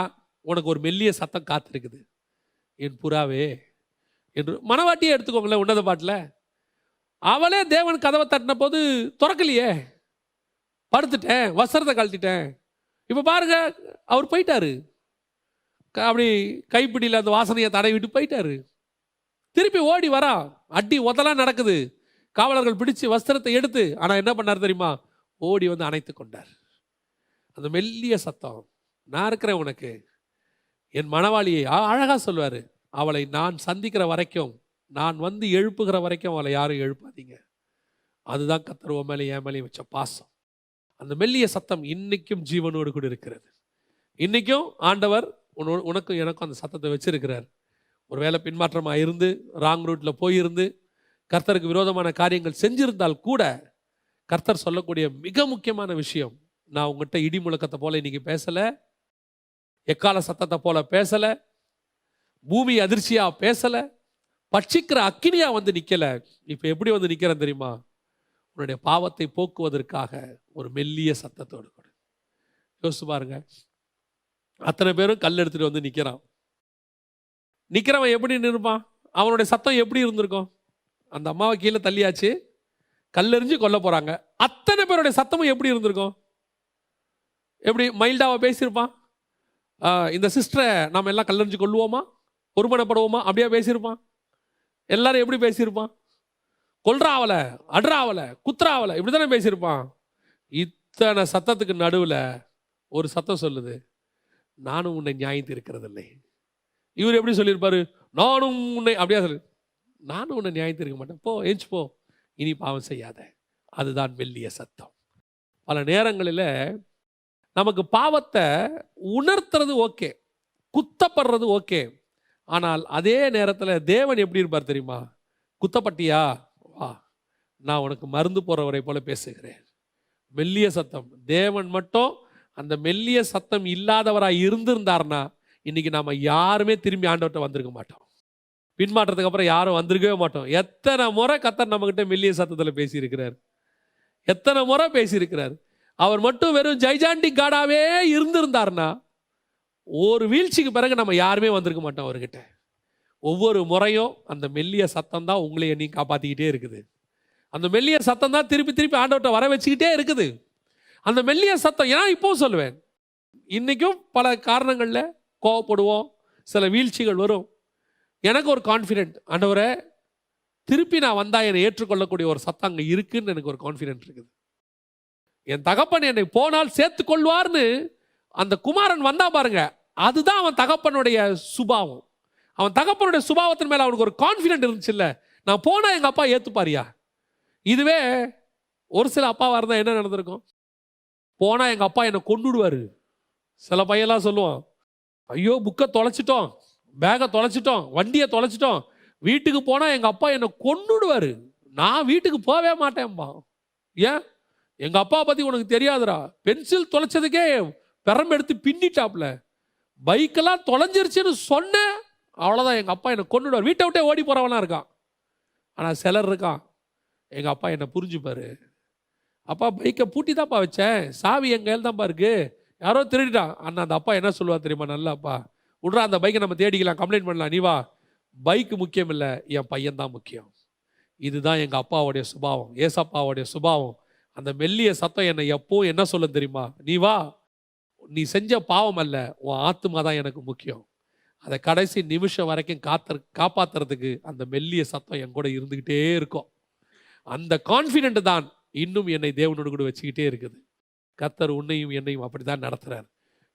உனக்கு ஒரு மெல்லிய சத்தம் காத்திருக்குது. என் புறாவே என்று மனவாட்டியே எடுத்துக்கோங்களேன். உன்னத பாட்டில் அவளே தேவன் கதவை தட்டின போது திறக்கலையே, படுத்துட்டேன், வஸ்திரத்தை கழட்டிட்டேன். இப்போ பாருங்க, அவர் போயிட்டாரு, அப்படி கைப்பிடியில் அந்த வாசனையை தடை விட்டு போயிட்டாரு. திருப்பி ஓடி வரா, அடி உதலாம் நடக்குது, காவலர்கள் பிடிச்சு வஸ்திரத்தை எடுத்து. ஆனால் என்ன பண்ணார் தெரியுமா? ஓடி வந்து அணைத்து கொண்டார். அந்த மெல்லிய சத்தம், நான் இருக்கிறேன் உனக்கு. என் மணவாளியை அழகா சொல்வாரு, அவளை நான் சந்திக்கிற வரைக்கும், நான் வந்து எழுப்புகிற வரைக்கும் அவளை யாரும் எழுப்பாதீங்க. அதுதான் கர்த்தர் உன் மேலே என் மேலே வச்ச பாசம். அந்த மெல்லிய சத்தம் இன்னைக்கும் ஜீவனோடு கூட இருக்கிறது. இன்னைக்கும் ஆண்டவர் உனக்கும் எனக்கும் அந்த சத்தத்தை வச்சிருக்கிறார். ஒருவேளை பின்மாற்றமாக இருந்து, ராங் ரூட்டில் போயிருந்து, கர்த்தருக்கு விரோதமான காரியங்கள் செஞ்சிருந்தால் கூட, கர்த்தர் சொல்லக்கூடிய மிக முக்கியமான விஷயம், நான் உங்கள்கிட்ட இடி முழக்கத்தை போல இன்னைக்கு பேசலை, எக்கால சத்தத்தை போல பேசலை, பூமி அதிர்ச்சியா பேசலை, பட்சிக்கிற அக்கினியா வந்து நிற்கலை. இப்போ எப்படி வந்து நிற்கிறேன் தெரியுமா? உன்னுடைய பாவத்தை போக்குவதற்காக ஒரு மெல்லிய சத்தத்தோடு கூட. யோசிச்சு பாருங்க, அத்தனை பேரும் கல் எடுத்துட்டு வந்து நிற்கிறான். நிற்கிறவன் எப்படி நிற்பான்? அவனுடைய சத்தம் எப்படி இருந்திருக்கும்? அந்த அம்மாவை கீழே தள்ளியாச்சு, கல்லெறிஞ்சு கொல்ல போகிறாங்க. அத்தனை பேருடைய சத்தமும் எப்படி இருந்திருக்கும்? எப்படி மைல்டாவை பேசியிருப்பான்? இந்த சிஸ்டரை நாம் எல்லாம் கல்லெறிஞ்சு கொள்ளுவோமா, ஒருமனப்படுவோமா, அப்படியே பேசியிருப்பான்? எல்லாரும் எப்படி பேசியிருப்பான்? கொல்றாவல, அட்ராவல, குத்துறாவல, இப்படி தானே பேசியிருப்பான். இத்தனை சத்தத்துக்கு நடுவில் ஒரு சத்தம் சொல்லுது, நானும் உன்னை நியாயம் தீர்க்கிறதில்லை. இவர் எப்படி சொல்லியிருப்பாரு? நானும் உன்னை, அப்படியே சொல்லு, நானும் உன்னை நியாயம் தீர்க்க மாட்டேன், போ ஏஞ்சி போ, இனி பாவம் செய்யாத. அதுதான் மெல்லிய சத்தம். பல நேரங்களில் நமக்கு பாவத்தை உணர்த்துறது ஓகே, குத்தப்படுறது ஓகே. ஆனால் அதே நேரத்தில் தேவன் எப்படி இருப்பார் தெரியுமா? குத்தப்பட்டியா, வா, நான் உனக்கு மருந்து போறவரை போல பேசுகிறேன். மெல்லிய சத்தம். தேவன் மட்டும் அந்த மெல்லிய சத்தம் இல்லாதவராக இருந்திருந்தார்னா இன்னைக்கு நாம யாருமே திரும்பி ஆண்டவர்கிட்ட வந்திருக்க மாட்டோம். பின்மாற்றத்துக்கு அப்புறம் யாரும் வந்திருக்கவே மாட்டோம். எத்தனை முறை கர்த்தர் நம்மகிட்ட மெல்லிய சத்தத்தில் பேசியிருக்கிறார், எத்தனை முறை பேசியிருக்கிறார். அவர் மட்டும் வெறும் ஜைஜாண்டிக் காடாவே இருந்திருந்தார்னா ஒரு வீழ்ச்சிக்கு பிறகு நம்ம யாருமே வந்திருக்க மாட்டோம் அவர்கிட்ட. ஒவ்வொரு முறையும் அந்த மெல்லிய சத்தம் தான் உங்களை நீ காப்பாற்றிக்கிட்டே இருக்குது. அந்த மெல்லிய சத்தம் தான் திருப்பி திருப்பி ஆண்டவர்கிட்ட வர வச்சுக்கிட்டே இருக்குது. அந்த மெல்லிய சத்தம் ஏன்னா இப்போவும் சொல்லுவேன், இன்றைக்கும் பல காரணங்களில் கோவப்படுவோம், சில வீழ்ச்சிகள் வரும். எனக்கு ஒரு கான்ஃபிடென்ட், ஆண்டவரே திருப்பி நான் வந்தால் என்னை ஏற்றுக்கொள்ளக்கூடிய ஒரு சத்தம் அங்கே இருக்குன்னு எனக்கு ஒரு கான்ஃபிடென்ட் இருக்குது. என் தகப்பன் என்னை போனால் சேர்த்து கொள்வார்னு அந்த குமாரன் வந்தா பாருங்க, அதுதான் அவன் தகப்பனுடைய சுபாவம். அவன் தகப்பனுடைய சுபாவத்தின் மேலே அவனுக்கு ஒரு கான்ஃபிடென்ட் இருந்துச்சு. இல்லை, நான் போனால் எங்கள் அப்பா ஏற்றுப்பாரியா. இதுவே ஒரு சில அப்பாவாக இருந்தால் என்ன நடந்திருக்கும்? போனால் எங்கள் அப்பா என்னை கொண்டுடுவார். சில பையெல்லாம் சொல்லுவான், ஐயோ புக்கை தொலைச்சிட்டோம், பேக்கை தொலைச்சிட்டோம், வண்டியை தொலைச்சிட்டோம், வீட்டுக்கு போனால் எங்கள் அப்பா என்னை கொண்டுடுவார், நான் வீட்டுக்கு போகவே மாட்டேன்பா. ஏன்? எங்கள் அப்பா பற்றி உனக்கு தெரியாதுடா, பென்சில் தொலைச்சதுக்கே பெரம்பு எடுத்து பின்னிட்டாப்ல, பைக்கெல்லாம் தொலைஞ்சிருச்சுன்னு சொன்னேன், அவ்வளோதான் எங்கள் அப்பா என்னை கொண்டுடுவார். வீட்டை விட்டே ஓடி போகிறவனா இருக்கான். ஆனால் சிலர் இருக்கான், எங்கள் அப்பா என்னை புரிஞ்சுப்பார், அப்பா பைக்கை பூட்டி தான்ப்பா வச்சேன், சாவி எங்கள் கையில் தான்ப்பா இருக்கு, யாரோ திருடிட்டான். அண்ணா அந்த அப்பா என்ன சொல்லுவா தெரியுமா? நல்லா அப்பா விட்றா, அந்த பைக்கை நம்ம தேடிக்கலாம், கம்ப்ளைண்ட் பண்ணலாம், நீ வா, பைக்கு முக்கியம் இல்லை, என் பையன் தான் முக்கியம். இதுதான் எங்கள் அப்பாவுடைய சுபாவம், ஏசப்பாவுடைய சுபாவம். அந்த மெல்லிய சத்தம் என்னை எப்பவும் என்ன சொல்ல தெரியுமா? நீ வா, நீ செஞ்ச பாவம் அல்ல, உன் ஆத்துமா தான் எனக்கு முக்கியம். அதை கடைசி நிமிஷம் வரைக்கும் காப்பாற்றுறதுக்கு அந்த மெல்லிய சத்தம் என் கூட இருந்துக்கிட்டே இருக்கும். அந்த கான்ஃபிடென்ட் தான் இன்னும் என்னை தேவனோடு கூட வச்சுக்கிட்டே இருக்குது. கர்த்தர் உன்னையும் என்னையும் அப்படி தான் நடத்துகிறார்.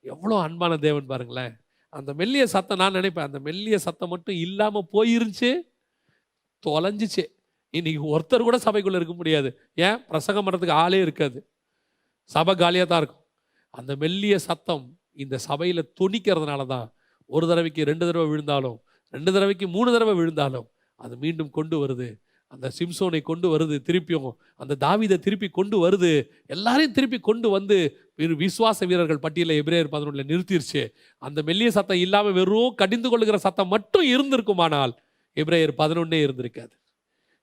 எவ்வளோ அன்பான தேவன் பாருங்களேன். அந்த மெல்லிய சத்தம், நான் நினைப்பேன் அந்த மெல்லிய சத்தம் மட்டும் இல்லாமல் போயிருந்துச்சு, தொலைஞ்சிச்சு, இன்னைக்கு ஒருத்தர் கூட சபைக்குள்ளே இருக்க முடியாது. ஏன்? பிரசங்கம் பண்ணுறதுக்கு ஆளே இருக்காது, சபை காலியாக தான் இருக்கும். அந்த மெல்லிய சத்தம் இந்த சபையில் துணிக்கிறதுனால தான் ஒரு தடவைக்கு 2 தடவை விழுந்தாலும், 2 தடவைக்கு 3 தடவை விழுந்தாலும் அது மீண்டும் கொண்டு வருது. அந்த சிம்சோனை கொண்டு வருது, திருப்பியும் அந்த தாவீதை திருப்பி கொண்டு வருது, எல்லாரையும் திருப்பி கொண்டு வந்து விசுவாச வீரர்கள் பட்டியலில் எபிரேயர் 11 நிறுத்திருச்சு. அந்த மெல்லிய சத்தம் இல்லாமல் வெறும் கடிந்து கொள்ளுகிற சத்தம் மட்டும் இருந்திருக்குமானால் எபிரேயர் 11 இருந்திருக்காது.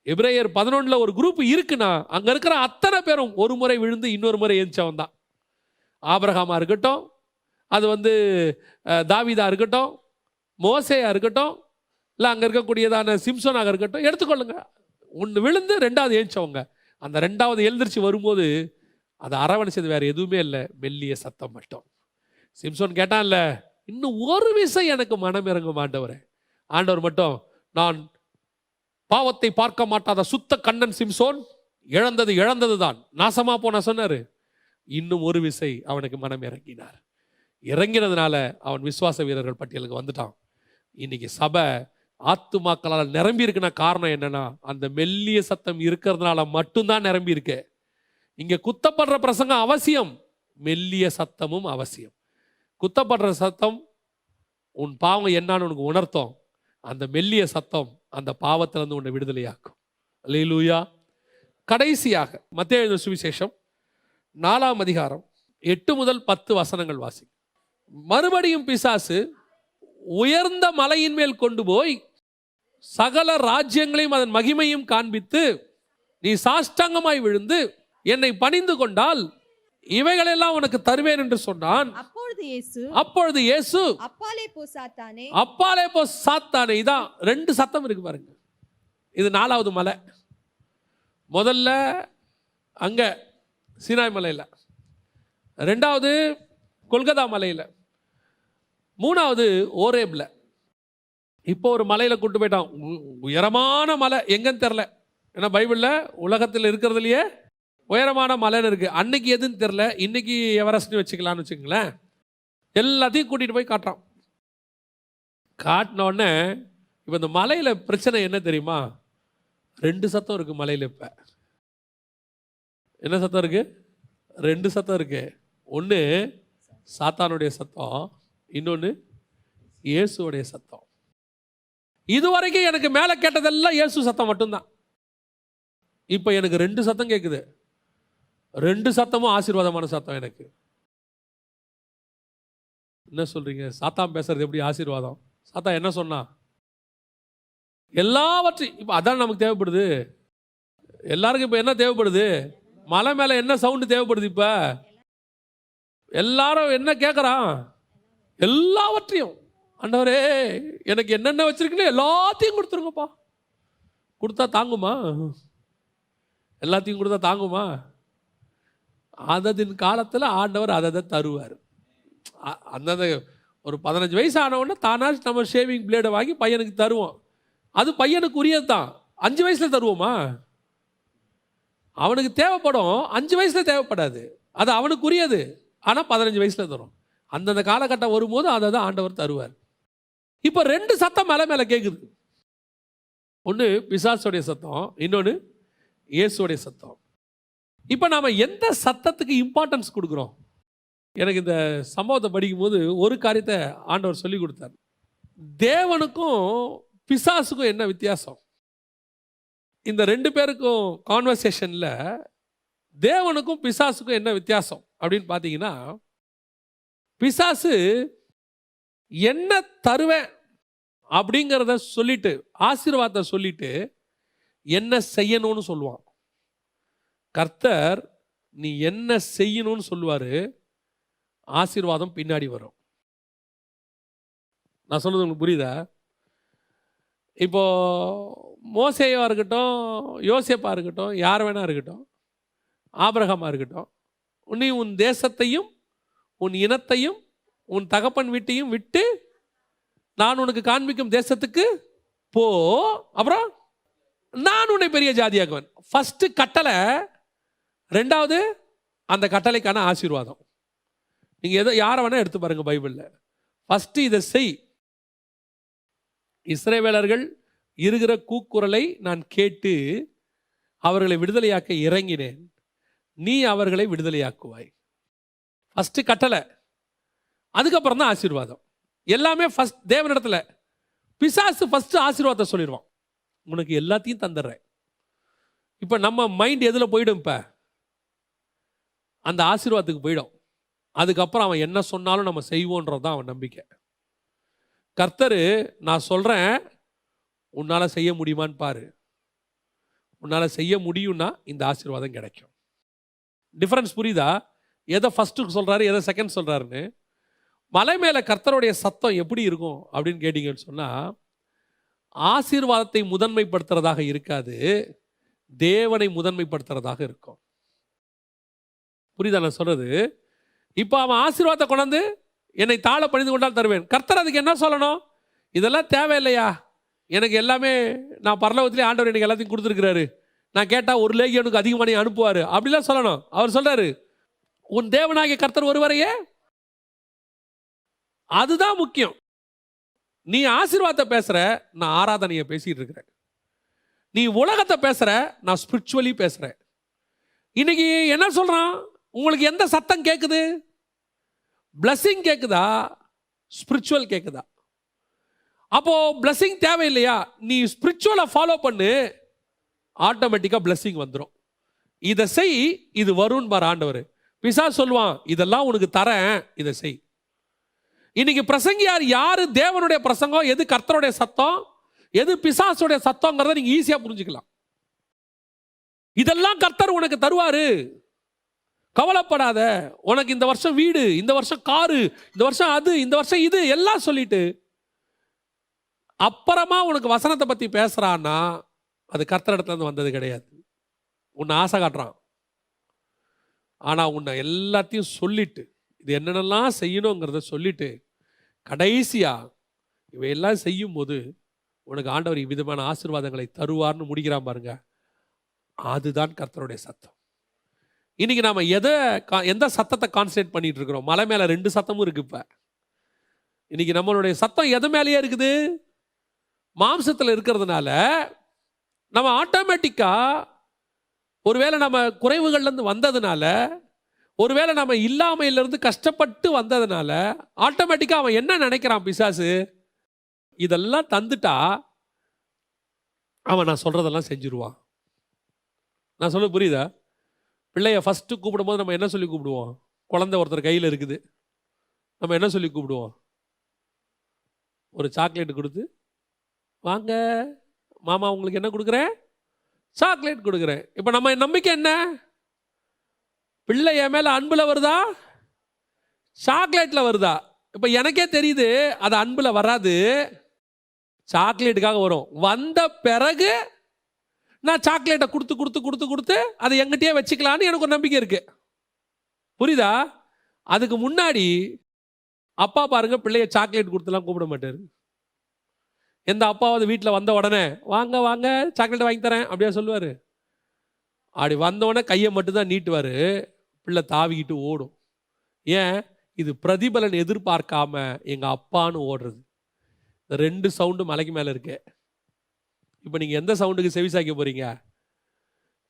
எபிரேயர் 11 ஒரு குரூப் இருக்குன்னா அங்கே இருக்கிற அத்தனை பேரும் ஒரு முறை விழுந்து இன்னொரு முறை எழுந்தவன் தான். ஆபிரகாமா இருக்கட்டும், அது தாவீதா இருக்கட்டும், மோசேயா இருக்கட்டும், இல்லை அங்கே இருக்கக்கூடியதான சிம்சோனாக இருக்கட்டும், எடுத்துக்கொள்ளுங்க. ஒன்று விழுந்து 2வது எழுந்தவங்க. அந்த 2வது எழுந்திரிச்சு வரும்போது அதை அரவணைச்சது வேறு எதுவுமே இல்லை, மெல்லிய சத்தம் மட்டும். சிம்சோன் கேட்டான்ல, இன்னும் ஒரு விசை எனக்கு மனம் இறங்க ஆண்டவரே. ஆண்டவர் மட்டும், நான் பாவத்தை பார்க்க மாட்டாத சுத்த கண்ணன் சிம்சோன், இழந்தது தான், நாசமா போன சொன்னாரு. இன்னும் ஒரு விசை அவனுக்கு மனம் இறங்கினார். இறங்கினதுனால அவன் விசுவாச வீரர்கள் பட்டியலுக்கு வந்துட்டான். இன்னைக்கு சபை ஆத்துமாக்களால் நிரம்பி இருக்குன்னா காரணம் என்னன்னா, அந்த மெல்லிய சத்தம் இருக்கிறதுனால மட்டும்தான் நிரம்பி இருக்கு. இங்க குத்தப்படுற பிரசங்கம் அவசியம், மெல்லிய சத்தமும் அவசியம். குத்தப்படுற சத்தம் உன் பாவம் என்னன்னு உனக்கு உணர்த்தும், அந்த மெல்லிய சத்தம் அந்த பாவத்திலிருந்து உன்னை விடுதலையாக்கும். அல்லேலூயா. கடைசியாக மத்தேயு எழுதின சுவிசேஷம் 4ஆம் அதிகாரம் 8 முதல் 10 வசனங்கள் வாசி. மறுபடியும் பிசாசு உயர்ந்த மலையின் மேல் கொண்டு போய் சகல ராஜ்யங்களையும் அதன் மகிமையும் காண்பித்து, நீ சாஷ்டாங்கமாய் விழுந்து என்னை பணிந்து கொண்டால் இவைகளெல்லாம் உனக்கு தருவேன் என்று சொன்னான். அப்பொழுது இயேசு அப்பாலே போ சாத்தானே. இதான் 2 சத்தம் இருக்கு பாருங்க. இது 4வது மலை. முதல்ல அங்க சீனாய் மலையில், 2வது கொல்கத்தா மலையில், 3வது ஓரேப்ல. இப்போ ஒரு மலையில் கூட்டு போயிட்டான், உயரமான மலை, எங்கன்னு தெரில. ஏன்னா பைபிளில் உலகத்தில் இருக்கிறதுலையே உயரமான மலைன்னு இருக்கு. அன்னைக்கு எதுன்னு தெரில, இன்னைக்கு எவரெஸ்ட்னு வச்சுக்கலான்னு வச்சுக்கங்களேன். எல்லாத்தையும் கூட்டிகிட்டு போய் காட்டுறான். காட்டின உடனே இப்போ இந்த மலையில் பிரச்சனை என்ன தெரியுமா? 2 சத்தம் இருக்கு மலையில். இப்போ என்ன சத்தம் இருக்கு? 2 சத்தம் இருக்கு. ஒன்று சாத்தானுடைய சத்தம், இன்னொன்று இயேசுடைய சத்தம். இதுவரைக்கும் எனக்கு மேலே கேட்டதெல்லாம் இயேசு சத்தம் மட்டும்தான். இப்போ எனக்கு 2 சத்தம் கேட்குது. 2 சத்தமும் ஆசீர்வாதமான சத்தம். எனக்கு என்ன சொல்றீங்க? சாத்தான் பேசுறது எப்படி ஆசீர்வாதம்? சாத்தான் என்ன சொன்னா? எல்லாவற்றையும் இப்போ அதான் நமக்கு தேவைப்படுது. எல்லாருக்கும் இப்போ என்ன தேவைப்படுது? மலை மேல என்ன சவுண்டு தேவைப்படுது? இப்ப எல்லாரும் என்ன கேட்கறான்? எல்லாவற்றையும். ஆண்டவரே எனக்கு என்னென்ன வச்சிருக்குன்னு எல்லாத்தையும் கொடுத்துருங்கப்பா. கொடுத்தா தாங்குமா? எல்லாத்தையும் கொடுத்தா தாங்குமா? அததின் காலத்தில் ஆண்டவர் அதை தருவார். அந்தந்த ஒரு 15 வயசு ஆனவுடனே தானா நம்ம ஷேவிங் பிளேடை வாங்கி பையனுக்கு தருவோம். அது பையனுக்கு உரியது தான். 5 வயசுல தருவோமா? அவனுக்கு தேவைப்படும், 5 வயசுல தேவைப்படாது. அது அவனுக்கு உரியது, ஆனால் 15 வயசுல தரும். அந்தந்த காலகட்டம் வரும்போது அதை தான் ஆண்டவர் தருவார். இப்போ 2 சத்தம் மலை மேலே கேட்குது. ஒன்று பிசாசுடைய சத்தம், இன்னொன்று இயேசுடைய சத்தம். இப்போ நாம் எந்த சத்தத்துக்கு இம்பார்ட்டன்ஸ் கொடுக்குறோம்? எனக்கு இந்த சம்பவத்தை படிக்கும்போது ஒரு காரியத்தை ஆண்டவர் சொல்லி கொடுத்தார். தேவனுக்கும் பிசாசுக்கும் என்ன வித்தியாசம்? இந்த 2 பேருக்கும் கான்வர்சேஷனில் தேவனுக்கும் பிசாசுக்கும் என்ன வித்தியாசம் அப்படின்னு பார்த்தீங்கன்னா, பிசாசு என்ன தருவேன் அப்படிங்கிறத சொல்லிட்டு, ஆசீர்வாதத்தை சொல்லிட்டு என்ன செய்யணும்னு சொல்லுவான். கர்த்தர் நீ என்ன செய்யணும்னு சொல்லுவார், ஆசீர்வாதம் பின்னாடி வரும். நான் சொல்றது உங்களுக்கு புரியுதா? இப்போ மோசேயா இருக்கட்டும், யோசேப்பா இருக்கட்டும், யார் வேணா இருக்கட்டும், ஆபிரகாமா இருக்கட்டும், நீ உன் தேசத்தையும் உன் இனத்தையும் உன் தகப்பன் வீட்டையும் விட்டு நான் உனக்கு காண்பிக்கும் தேசத்துக்கு போ, அப்புறம் நான் உன்னை பெரிய ஜாதியாக்குவேன். ஃபர்ஸ்ட் கட்டளை, ரெண்டாவது அந்த கட்டளைக்கான ஆசீர்வாதம். நீங்க எதை யாரை வேணா எடுத்து பாருங்க பைபிளில். ஃபர்ஸ்ட் இதை செய். இஸ்ரவேலர்கள் இருக்கிற கூக்குரலை நான் கேட்டு அவர்களை விடுதலையாக்க இறங்கினேன், நீ அவர்களை விடுதலையாக்குவாய். ஃபர்ஸ்ட் கட்டளை, அதுக்கப்புறம் தான் ஆசீர்வாதம். எல்லாமே ஃபர்ஸ்ட் தேவனிடத்துல. பிசாசு ஃபர்ஸ்ட் ஆசீர்வாதத்தை சொல்லிடுவான், உனக்கு எல்லாத்தையும் தந்துடுறேன். இப்போ நம்ம மைண்ட் எதில் போயிடும்? இப்போ அந்த ஆசீர்வாதத்துக்கு போயிடும். அதுக்கப்புறம் அவன் என்ன சொன்னாலும் நம்ம செய்வோன்றது தான் அவன் நம்பிக்கை. கர்த்தர் நான் சொல்கிறேன், உன்னால் செய்ய முடியுமான்னு பாரு. உன்னால் செய்ய முடியும்னா இந்த ஆசீர்வாதம் கிடைக்கும். டிஃப்ரென்ஸ் புரியுதா? எதை ஃபஸ்ட்டு சொல்கிறாரு, எதை செகண்ட் சொல்கிறாருன்னு. மலை மேலே கர்த்தருடைய சத்தம் எப்படி இருக்கும் அப்படின்னு கேட்டிங்கன்னு சொன்னால், ஆசீர்வாதத்தை முதன்மைப்படுத்துறதாக இருக்காது, தேவனை முதன்மைப்படுத்துறதாக இருக்கும். புரியுதா நான் சொல்கிறது? இப்போ அவன் ஆசீர்வாதத்தை கொண்டாந்து என்னை தாழ பணிந்து கொண்டால் தருவேன். கர்த்தர் அதுக்கு என்ன சொல்லணும்? இதெல்லாம் தேவையில்லையா, எனக்கு எல்லாமே நான் பரலோகத்திலே ஆண்டவர் எனக்கு எல்லாத்தையும் கொடுத்துருக்கிறாரு, நான் கேட்டால் ஒரு லேகியனுக்கு அதிகமாக அனுப்புவார் அப்படிலாம் சொல்லணும். அவர் சொல்றாரு, உன் தேவனாகிய கர்த்தர் ஒருவரையே, அதுதான் முக்கியம். நீ ஆசீர்வாதத்தை பேசுற, நான் ஆராதனையை பேசிட்டு இருக்கிறேன். நீ உலகத்தை பேசுற, நான் ஸ்பிரிச்சுவலி பேசுறேன். இன்னைக்கு என்ன சொல்றான்? உங்களுக்கு எந்த சத்தம் கேட்குது? பிளஸிங் கேட்குதா, ஸ்பிரிச்சுவல் கேட்குதா? அப்போ பிளஸிங் தேவையில்லையா? நீ ஸ்பிரிச்சுவலை ஃபாலோ பண்ணு, ஆட்டோமேட்டிக்காக பிளஸிங் வந்துடும். இதை செய், இது வரும்னு பாரு ஆண்டவர். பிசாசு சொல்லுவான், இதெல்லாம் உனக்கு தரேன், இதை செய். இன்னைக்கு பிரசங்கியார் யாரு தேவனுடைய பிரசங்கம், எது கர்த்தருடைய சத்தம், எது பிசாசுடைய சத்தங்கிறத நீங்க ஈஸியா புரிஞ்சுக்கலாம். இதெல்லாம் கர்த்தர் உனக்கு தருவாரு, கவலைப்படாத, உனக்கு இந்த வருஷம் வீடு, இந்த வருஷம் காரு, இந்த வருஷம் அது, இந்த வருஷம் இது எல்லாம் சொல்லிட்டு அப்புறமா உனக்கு வசனத்தை பத்தி பேசுறான்னா அது கர்த்தரிடத்துல இருந்து வந்தது கிடையாது. உன்னை ஆசை காட்டுறான். ஆனா உன்னை எல்லாத்தையும் சொல்லிட்டு இது என்னென்னலாம் செய்யணுங்கிறத சொல்லிட்டு கடைசியா இவையெல்லாம் செய்யும் போது உனக்கு ஆண்டவர் விதமான ஆசீர்வாதங்களை தருவார்னு முடிக்கிறான் பாருங்க. அதுதான் கர்த்தருடைய சத்தம். இன்னைக்கு நாம எந்த சத்தத்தை கான்சன்ட்ரேட் பண்ணிட்டு இருக்கிறோம்? மலை மேல 2 சத்தமும் இருக்கு. இப்ப இன்னைக்கு நம்மளுடைய சத்தம் எது மேலேயே இருக்குது? மாம்சத்தில் இருக்கிறதுனால நம்ம ஆட்டோமேட்டிக்கா, ஒருவேளை நம்ம குறைவுகள்லேருந்து வந்ததுனால, ஒருவேளை நம்ம இல்லாமையிலிருந்து கஷ்டப்பட்டு வந்ததுனால ஆட்டோமேட்டிக்காக அவன் என்ன நினைக்கிறான் பிசாசு, இதெல்லாம் தந்துட்டா அவன் நான் சொல்றதெல்லாம் செஞ்சிருவான். நான் சொல்ல புரியுதா? பிள்ளைய ஃபஸ்ட்டு கூப்பிடும்போது நம்ம என்ன சொல்லி கூப்பிடுவோம்? குழந்தை ஒருத்தர் கையில் இருக்குது, நம்ம என்ன சொல்லி கூப்பிடுவோம்? ஒரு சாக்லேட் கொடுத்து, வாங்க மாமா உங்களுக்கு என்ன கொடுக்குறேன்? சாக்லேட் கொடுக்குறேன். இப்போ நம்ம நம்பிக்கை என்ன? பிள்ளை என் மேல அன்புல வருதா, சாக்லேட்ல வருதா? இப்ப எனக்கே தெரியுது அது அன்புல வராது, சாக்லேட்டுக்காக வரும். வந்த பிறகு நான் சாக்லேட்டை கொடுத்து கொடுத்து கொடுத்து கொடுத்து அதை எங்கிட்டயே வச்சுக்கலான்னு எனக்கு ஒரு நம்பிக்கை இருக்கு. புரியுதா? அதுக்கு முன்னாடி அப்பா பாருங்க பிள்ளைய சாக்லேட் கொடுத்துலாம் கூப்பிட மாட்டாரு. எந்த அப்பாவது வீட்டில் வந்த உடனே வாங்க வாங்க சாக்லேட் வாங்கி தரேன் அப்படியே சொல்லுவார்? அப்படி வந்தோடனே கையை மட்டும்தான் நீட்டுவார், பிள்ளை தாவிக்கிட்டு ஓடும். ஏன்? இது பிரதிபலன் எதிர்பார்க்காம எங்கள் அப்பான்னு ஓடுறது. இந்த 2 சவுண்டு மலைக்கு மேலே இருக்கு. இப்போ நீங்கள் எந்த சவுண்டுக்கு செவிசாய்க்க போகிறீங்க?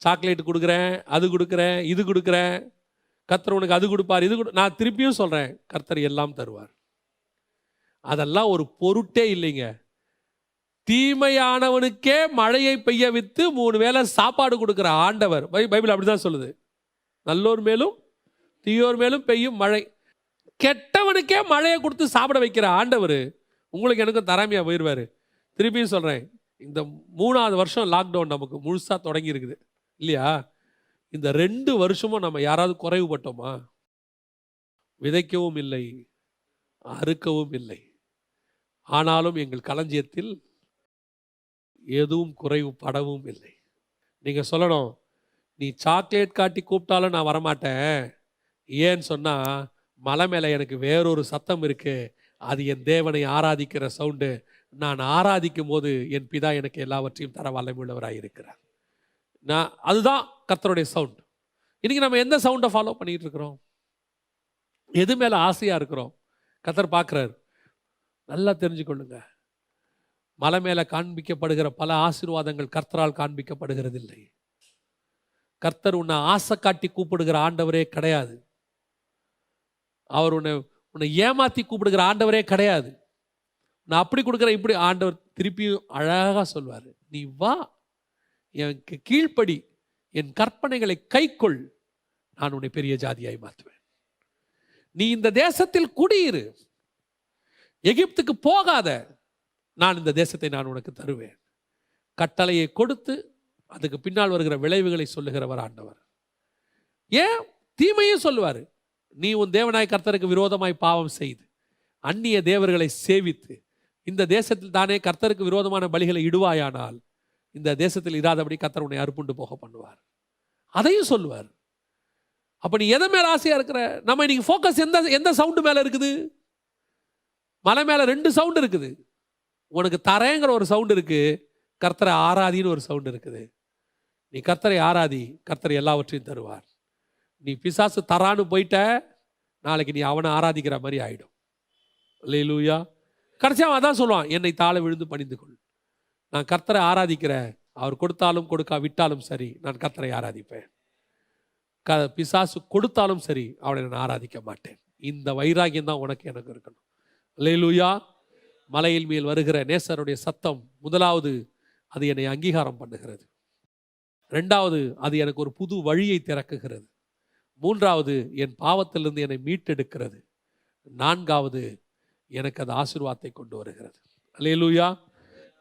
சாக்லேட் கொடுக்குறேன், அது கொடுக்குறேன், இது கொடுக்குறேன், கர்த்தர் உனக்கு அது கொடுப்பார், இது நான் திருப்பியும் சொல்கிறேன், கர்த்தர் எல்லாம் தருவார். அதெல்லாம் ஒரு பொருட்டே இல்லைங்க. தீமையானவனுக்கே மழையை பெய்ய வித்து 3 வேளை சாப்பாடு கொடுக்குற ஆண்டவர். பைபிள் அப்படிதான் சொல்லுது. நல்லோர் மேலும் தீயோர் மேலும் பெய்யும் மழை. கெட்டவனுக்கே மழையை கொடுத்து சாப்பிட வைக்கிற ஆண்டவர் உங்களுக்கு எனக்கும் தராமையா போயிடுவார். திருப்பியும் சொல்கிறேன், இந்த 3வது வருஷம் லாக்டவுன் நமக்கு முழுசாக தொடங்கி இருக்குது இல்லையா? இந்த 2 வருஷமும் நம்ம யாராவது குறைவுபட்டோமா? விதைக்கவும் இல்லை, அறுக்கவும் இல்லை. ஆனாலும் எங்கள் களஞ்சியத்தில் எதுவும் குறைவுபடவும் இல்லை. நீங்கள் சொல்லணும், நீ சாக்லேட் காட்டி கூப்பிட்டாலும் நான் வரமாட்டேன். ஏன்னு சொன்னால் மலை மேலே எனக்கு வேறொரு சத்தம் இருக்கு, அது என் தேவனை ஆராதிக்கிற சவுண்டு. நான் ஆராதிக்கும் போது என் பிதா எனக்கு எல்லாவற்றையும் தர வல்லமையுள்ளவராக இருக்கிறார். அதுதான் கர்த்தருடைய சவுண்ட். இன்னைக்கு நம்ம எந்த சவுண்டை ஃபாலோ பண்ணிட்டு இருக்கிறோம்? எது மேலே ஆசையாக இருக்கிறோம்? கர்த்தர் பார்க்குறாரு. நல்லா தெரிஞ்சுக்கொள்ளுங்க, மலை மேலே காண்பிக்கப்படுகிற பல ஆசீர்வாதங்கள் கர்த்தரால் காண்பிக்கப்படுகிறது இல்லை. கர்த்தர் உன்னை ஆசை காட்டி கூப்பிடுகிற ஆண்டவரே கிடையாது. அவர் உன்னை ஏமாத்தி கூப்பிடுகிற ஆண்டவரே கிடையாது. நான் அப்படி கொடுக்குற இப்படி ஆண்டவர் திருப்பியும் அழகாக சொல்வார், நீ வா, எனக்கு கீழ்ப்படி, என் கற்பனைகளை கைக்கொள், நான் உன்னை பெரிய ஜாதியாய் மாற்றுவேன். நீ இந்த தேசத்தில் குடியிரு, எகிப்துக்கு போகாத, நான் இந்த தேசத்தை நான் உனக்கு தருவேன். கட்டளையை கொடுத்து அதுக்கு பின்னால் வருகிற விளைவுகளை சொல்லுகிறவர் ஆண்டவர். ஏன் தீமையும் சொல்லுவார். நீ உன் தேவனாய் கர்த்தருக்கு விரோதமாய் பாவம் செய்து அந்நிய தேவர்களை சேவித்து இந்த தேசத்தில் தானே கர்த்தருக்கு விரோதமான பலிகளை இடுவாயானால் இந்த தேசத்தில் இராதபடி கர்த்தர் உன்னை அறுப்புண்டு போக பண்ணுவார். அதையும் சொல்லுவார். அப்ப நீ எதை மேல ஆசையா இருக்கிற? நம்ம இன்னைக்கு ஃபோக்கஸ் எந்த சவுண்டு மேல இருக்குது? மலை மேல 2 சவுண்டு இருக்குது. உனக்கு தரேங்கிற ஒரு சவுண்டு இருக்கு, கர்த்தரை ஆராதின்னு ஒரு சவுண்டு இருக்குது. நீ கர்த்தரை ஆராதி, கர்த்தரை எல்லாவற்றையும் தருவார். நீ பிசாசு தரான்னு போயிட்ட, நாளைக்கு நீ அவனை ஆராதிக்கிற மாதிரி ஆயிடும். அல்லேலூயா. கடைசியாக அதான் சொல்லுவான், என்னை தாழ விழுந்து பணிந்து கொள். நான் கர்த்தரை ஆராதிக்கிறேன், அவர் கொடுத்தாலும் கொடுக்கா விட்டாலும் சரி, நான் கர்த்தரை ஆராதிப்பேன். பிசாசு கொடுத்தாலும் சரி, அவனை நான் ஆராதிக்க மாட்டேன். இந்த வைராகியம் தான் உனக்கு எனக்கு இருக்கணும். அல்லேலூயா. மலையில் மேல் வருகிற நேசருடைய சத்தம், முதலாவது அது என்னை அங்கீகாரம் பண்ணுகிறது. 2வது அது எனக்கு ஒரு புது வழியை திறக்குகிறது. 3வது என் பாவத்திலிருந்து என்னை மீட்டெடுக்கிறது. 4வது எனக்கு அது ஆசீர்வாதத்தை கொண்டு வருகிறது. அல்லேலூயா.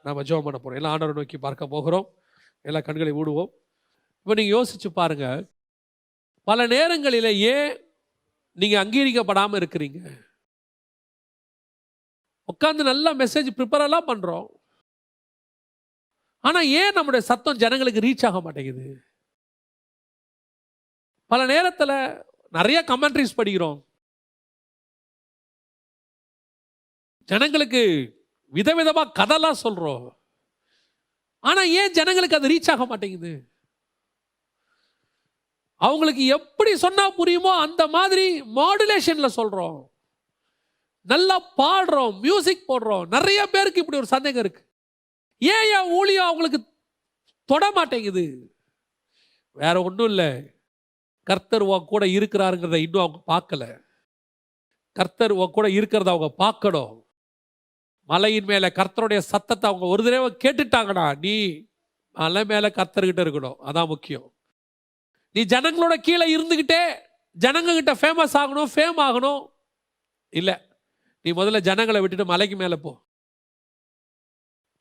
நம்ம ஜெபம் பண்ண போகிறோம். எல்லாம் ஆண்டவரை நோக்கி பார்க்க போகிறோம். எல்லா கண்களை மூடுவோம். இப்போ நீங்கள் யோசிச்சு பாருங்க, பல நேரங்களில் ஏன் நீங்கள் அங்கீகரிக்கப்படாமல் இருக்கிறீங்க? உட்காந்து நல்ல மெசேஜ் ப்ரிப்பேரெல்லாம் பண்ணுறோம், ஆனால் ஏன் நம்முடைய சத்தம் ஜனங்களுக்கு ரீச் ஆக மாட்டேங்குது? பல நேரத்தில் நிறைய கமெண்ட்ரிஸ் படிக்கிறோம், ஜனங்களுக்கு விதவிதமாக கதைலாம் சொல்கிறோம், ஆனால் ஏன் ஜனங்களுக்கு அது ரீச் ஆக மாட்டேங்குது? அவங்களுக்கு எப்படி சொன்னால் புரியுமோ அந்த மாதிரி மாடுலேஷனில் சொல்கிறோம், நல்லா பாடுறோம், மியூசிக் போடுறோம். நிறைய பேருக்கு இப்படி ஒரு சந்தேகம் இருக்கு, ஏன் என் ஊழியம் அவங்களுக்கு தொட மாட்டேங்குது? வேற ஒன்றும் இல்லை, கர்த்தர் உன் கூட இருக்கிறாருங்கிறத இன்னும் அவங்க பார்க்கல. கர்த்தர் உன் கூட இருக்கிறத அவங்க பார்க்கணும். மலையின் மேலே கர்த்தருடைய சத்தத்தை அவங்க ஒரு தடவை கேட்டுட்டாங்கடா, நீ மலை மேலே கர்த்தர்கிட்ட இருக்கணும், அதான் முக்கியம். நீ ஜனங்களோட கீழே இருந்துக்கிட்டே ஜனங்க கிட்ட ஃபேமஸ் ஆகணும், ஃபேம் ஆகணும் இல்லை. நீ முதல்ல ஜனங்களை விட்டுட்டு மலைக்கு மேலே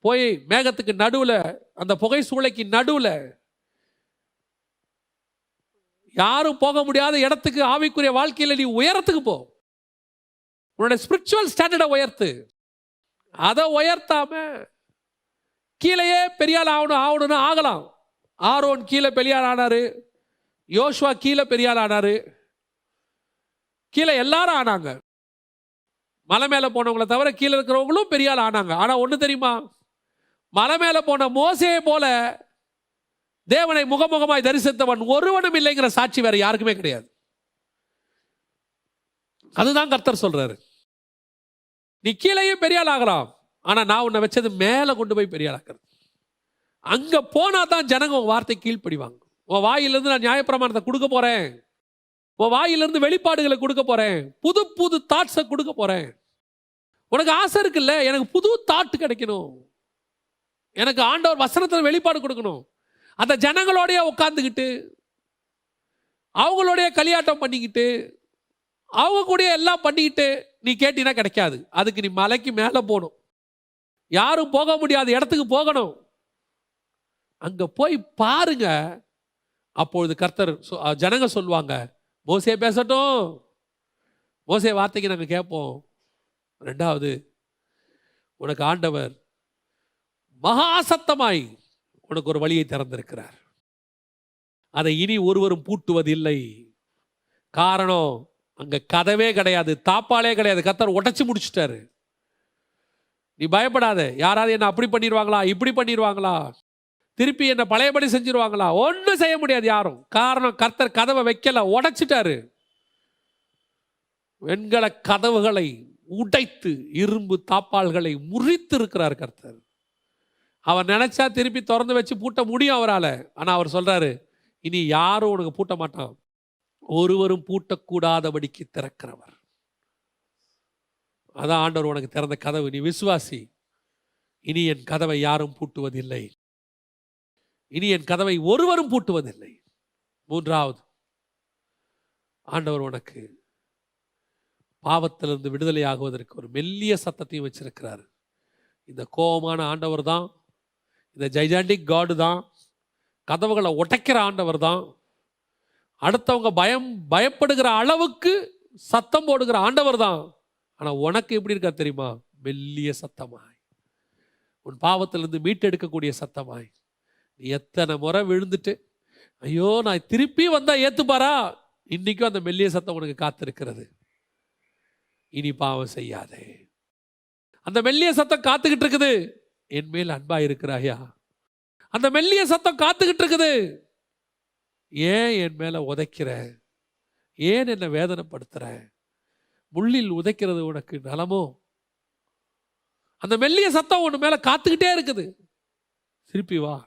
போய் மேகத்துக்கு நடுவில், அந்த புகை சூளைக்கு நடுவில் யாரும் போக முடியாத இடத்துக்கு ஆவிக்குரிய வாழ்க்கையில் நீ உயரத்துக்கு போ. உன்னோட ஸ்பிரிச்சுவல் ஸ்டாண்டர்டை உயர்த்து. அதை உயர்த்தாம கீழேயே பெரியாள் ஆகணும்னு ஆகலாம். ஆரோன் கீழே பெரியாள் ஆனாரு, யோசுவா கீழே பெரியாள் ஆனாரு, கீழே எல்லாரும் ஆனாங்க. மலை மேலே போனவங்களை தவிர கீழே இருக்கிறவங்களும் பெரியாள் ஆனாங்க. ஆனால் ஒன்று தெரியுமா, மலை மேலே போன மோசேயை போல தேவனை முகமுகமாய் தரிசித்தவன் ஒருவனும் இல்லைங்கிற சாட்சி வேற யாருக்குமே கிடையாது. அதுதான் கர்த்தர் சொல்றாரு. நீ கீழேயும் பெரியாள் ஆகலாம், ஆனா நான் உன்னை வச்சது மேல கொண்டு போய் பெரியாள் ஆக்குறது. அங்க போனா தான் ஜனங்க உன் வார்த்தை கீழ்ப்படிவாங்க. உன் வாயிலிருந்து நான் நியாயப்பிரமாணத்தை கொடுக்க போறேன், உன் வாயிலிருந்து வெளிப்பாடுகளை கொடுக்க போறேன், புது புது தாட்ஸை கொடுக்க போறேன். உனக்கு ஆசை இருக்குல்ல, எனக்கு புது தாட் கிடைக்கணும், எனக்கு ஆண்டவர் வசனத்தில் வெளிப்பாடு கொடுக்கணும். அந்த ஜனங்களோடைய உட்காந்துக்கிட்டு அவங்களுடைய களியாட்டம் பண்ணிக்கிட்டு அவங்க கூட எல்லாம் பண்ணிக்கிட்டு நீ கேட்டீங்கன்னா கிடைக்காது. அதுக்கு நீ மலைக்கு மேலே போகணும், யாரும் போக முடியாத இடத்துக்கு போகணும். அங்க போய் பாருங்க. அப்பொழுது கர்த்தர் ஜனங்க சொல்லுவாங்க, மோசே பேசட்டும், மோசே வார்த்தைக்கு நாங்கள் கேட்போம். ரெண்டாவது, உனக்கு ஆண்டவர் மகா சத்தமாய் உனக்கு ஒரு வழியை திறந்திருக்கிறார், அதை இனி ஒருவரும் பூட்டுவதில்லை. காரணம், அங்க கதவே கிடையாது, தாப்பாலே கிடையாது, கர்த்தர் உடைச்சு முடிச்சிட்டாரு. நீ பயப்படாத, யாராவது என்ன அப்படி பண்ணிடுவாங்களா, இப்படி பண்ணிடுவாங்களா, திருப்பி என்ன பழையபடி செஞ்சிருவாங்களா, ஒன்றும் செய்ய முடியாது யாரும். காரணம், கர்த்தர் கதவை வைக்கல, உடைச்சிட்டாரு. வெண்கல கதவுகளை உடைத்து இரும்பு தாப்பால்களை முறித்து இருக்கிறார் கர்த்தர். அவர் நினைச்சா திருப்பி திறந்து வச்சு பூட்ட முடியும் அவரால். ஆனால் அவர் சொல்றாரு, இனி யாரும் உனக்கு பூட்ட மாட்டான், ஒருவரும் பூட்டக்கூடாதபடிக்கு திறக்கிறவர். அதான் ஆண்டவர் உனக்கு திறந்த கதவு. நீ விசுவாசி. இனி என் கதவை யாரும் பூட்டுவதில்லை, இனி என் கதவை ஒருவரும் பூட்டுவதில்லை. மூன்றாவது, ஆண்டவர் உனக்கு பாவத்திலிருந்து விடுதலை ஆகுவதற்கு ஒரு மெல்லிய சத்தத்தையும் வச்சிருக்கிறார். இந்த கோபமான ஆண்டவர் தான், இந்த ஜைஜாண்டிக் காடு தான், கதவுகளை உடைக்கிற ஆண்டவர் தான், அடுத்தவங்க பயப்படுகிற அளவுக்கு சத்தம் போடுகிற ஆண்டவர் தான். ஆனால் உனக்கு எப்படி இருக்கா தெரியுமா, மெல்லிய சத்தமாய், உன் பாவத்திலிருந்து மீட்டெடுக்கக்கூடிய சத்தமாய். நீ எத்தனை முறை விழுந்துட்டு ஐயோ நான் திருப்பி வந்தா ஏத்துப்பாரா, இன்னைக்கும் அந்த மெல்லிய சத்தம் உனக்கு காத்திருக்கிறது. இனி பாவம் செய்யாதே. அந்த மெல்லிய சத்தம் காத்துக்கிட்டு இருக்குது, என் மேல் அன்பா இருக்கிறாயா. அந்த மெல்லிய சத்தம் காத்துக்கிட்டு இருக்குது, ஏன் என் மேல உதைக்கிற, ஏன் என்னை வேதனைப்படுத்துற, முள்ளில் உதைக்கிறது உனக்கு நலமோ. அந்த மெல்லிய சத்தம் உன் மேல காத்துக்கிட்டே இருக்குது. திருப்பி வா,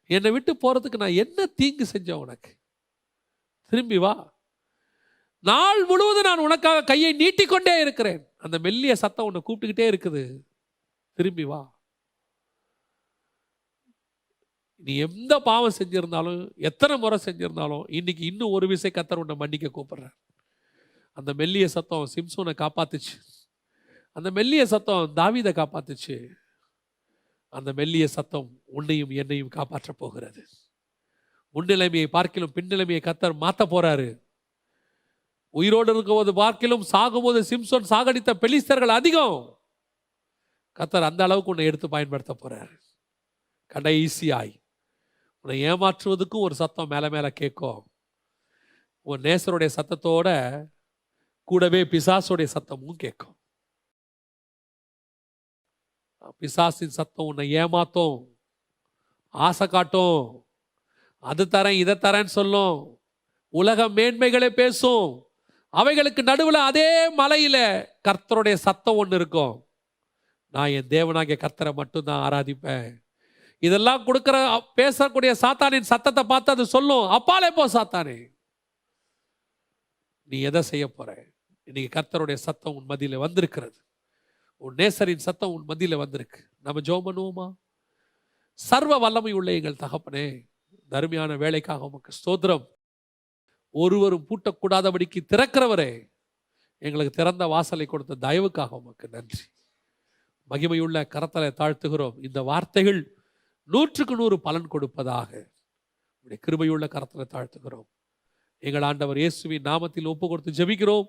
என்னை விட்டு போறதுக்கு நான் என்ன தீங்கு செஞ்சேன் உனக்கு, திரும்பி வா, நாள் முழுவதும் நான் உனக்காக கையை நீட்டிக்கொண்டே இருக்கிறேன். அந்த மெல்லிய சத்தம் உன்னை கூப்பிட்டுக்கிட்டே இருக்குது, திரும்பி வா. நீ எந்த பாவம் செஞ்சிருந்தாலும், எத்தனை முறை செஞ்சிருந்தாலும், இன்னைக்கு இன்னும் ஒரு விசை கர்த்தர் உன்னை மன்னிக்க கூப்பிடுறார். அந்த மெல்லிய சத்தம் சிம்சோனை காப்பாத்துச்சு, அந்த மெல்லிய சத்தம் தாவீதை காப்பாத்துச்சு, அந்த மெல்லிய சத்தம் உன்னையும் என்னையும் காப்பாற்ற போகிறது. முன்னிலைமையை பார்க்கிலும் பின்னிலைமையை கர்த்தர் மாற்ற போறாரு. உயிரோடு இருக்கும்போது பார்க்கிலும் சாகும்போது சிம்சோன் சாகடித்த பெலிஸ்தர்கள் அதிகம். கர்த்தர் அந்த அளவுக்கு உன்னை எடுத்து பயன்படுத்த போறாரு. கடைசியாய் உன்னை ஏமாற்றுவதுக்கும் ஒரு சத்தம் மேல மேல கேட்கும். உன் நேசருடைய சத்தத்தோட கூடவே பிசாசுடைய சத்தமும் கேட்கும். பிசாசின் சத்தம் உன்னை ஏமாத்தும், ஆசை காட்டும், அது தரேன் இதை தரேன்னு சொல்லும், உலக மேன்மைகளை பேசும். அவைகளுக்கு நடுவில் அதே மலையில கர்த்தருடைய சத்தம் ஒன்று இருக்கும். நான் என் தேவனாகிய கர்த்தரை மட்டும்தான் ஆராதிப்பேன். இதெல்லாம் கொடுக்கிற பேசக்கூடிய சாத்தானின் சத்தத்தை பார்த்து அது சொல்லும், அப்பாலே போ சாத்தானே, நீ எதை செய்ய போற. இன்னைக்கு கர்த்தருடைய சத்தம் உன் மத்தியில வந்திருக்கிறது, உன் நேசரின் சத்தம் உன் மத்தியில வந்திருக்கு. நம்ம ஜெபம் பண்ணுவோமா? சர்வ வல்லமை உள்ள எங்கள் தகப்பனே, தர்மியான வேலைக்காக உமக்கு ஸ்தோத்திரம். ஒருவரும் பூட்டக்கூடாதபடிக்கு திறக்கிறவரே, எங்களுக்கு திறந்த வாசலை கொடுத்த தயவுக்காக உமக்கு நன்றி. மகிமையுள்ள கரத்தலை தாழ்த்துகிறோம். இந்த வார்த்தைகள் 100க்கு 100 பலன் கொடுப்பதாக கிருபையுள்ள கரத்தலை தாழ்த்துகிறோம். எங்கள் ஆண்டவர் இயேசுவின் நாமத்தில் ஒப்பு கொடுத்து ஜெபிக்கிறோம்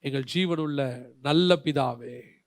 எங்கள் ஜீவனுள்ள நல்ல பிதாவே.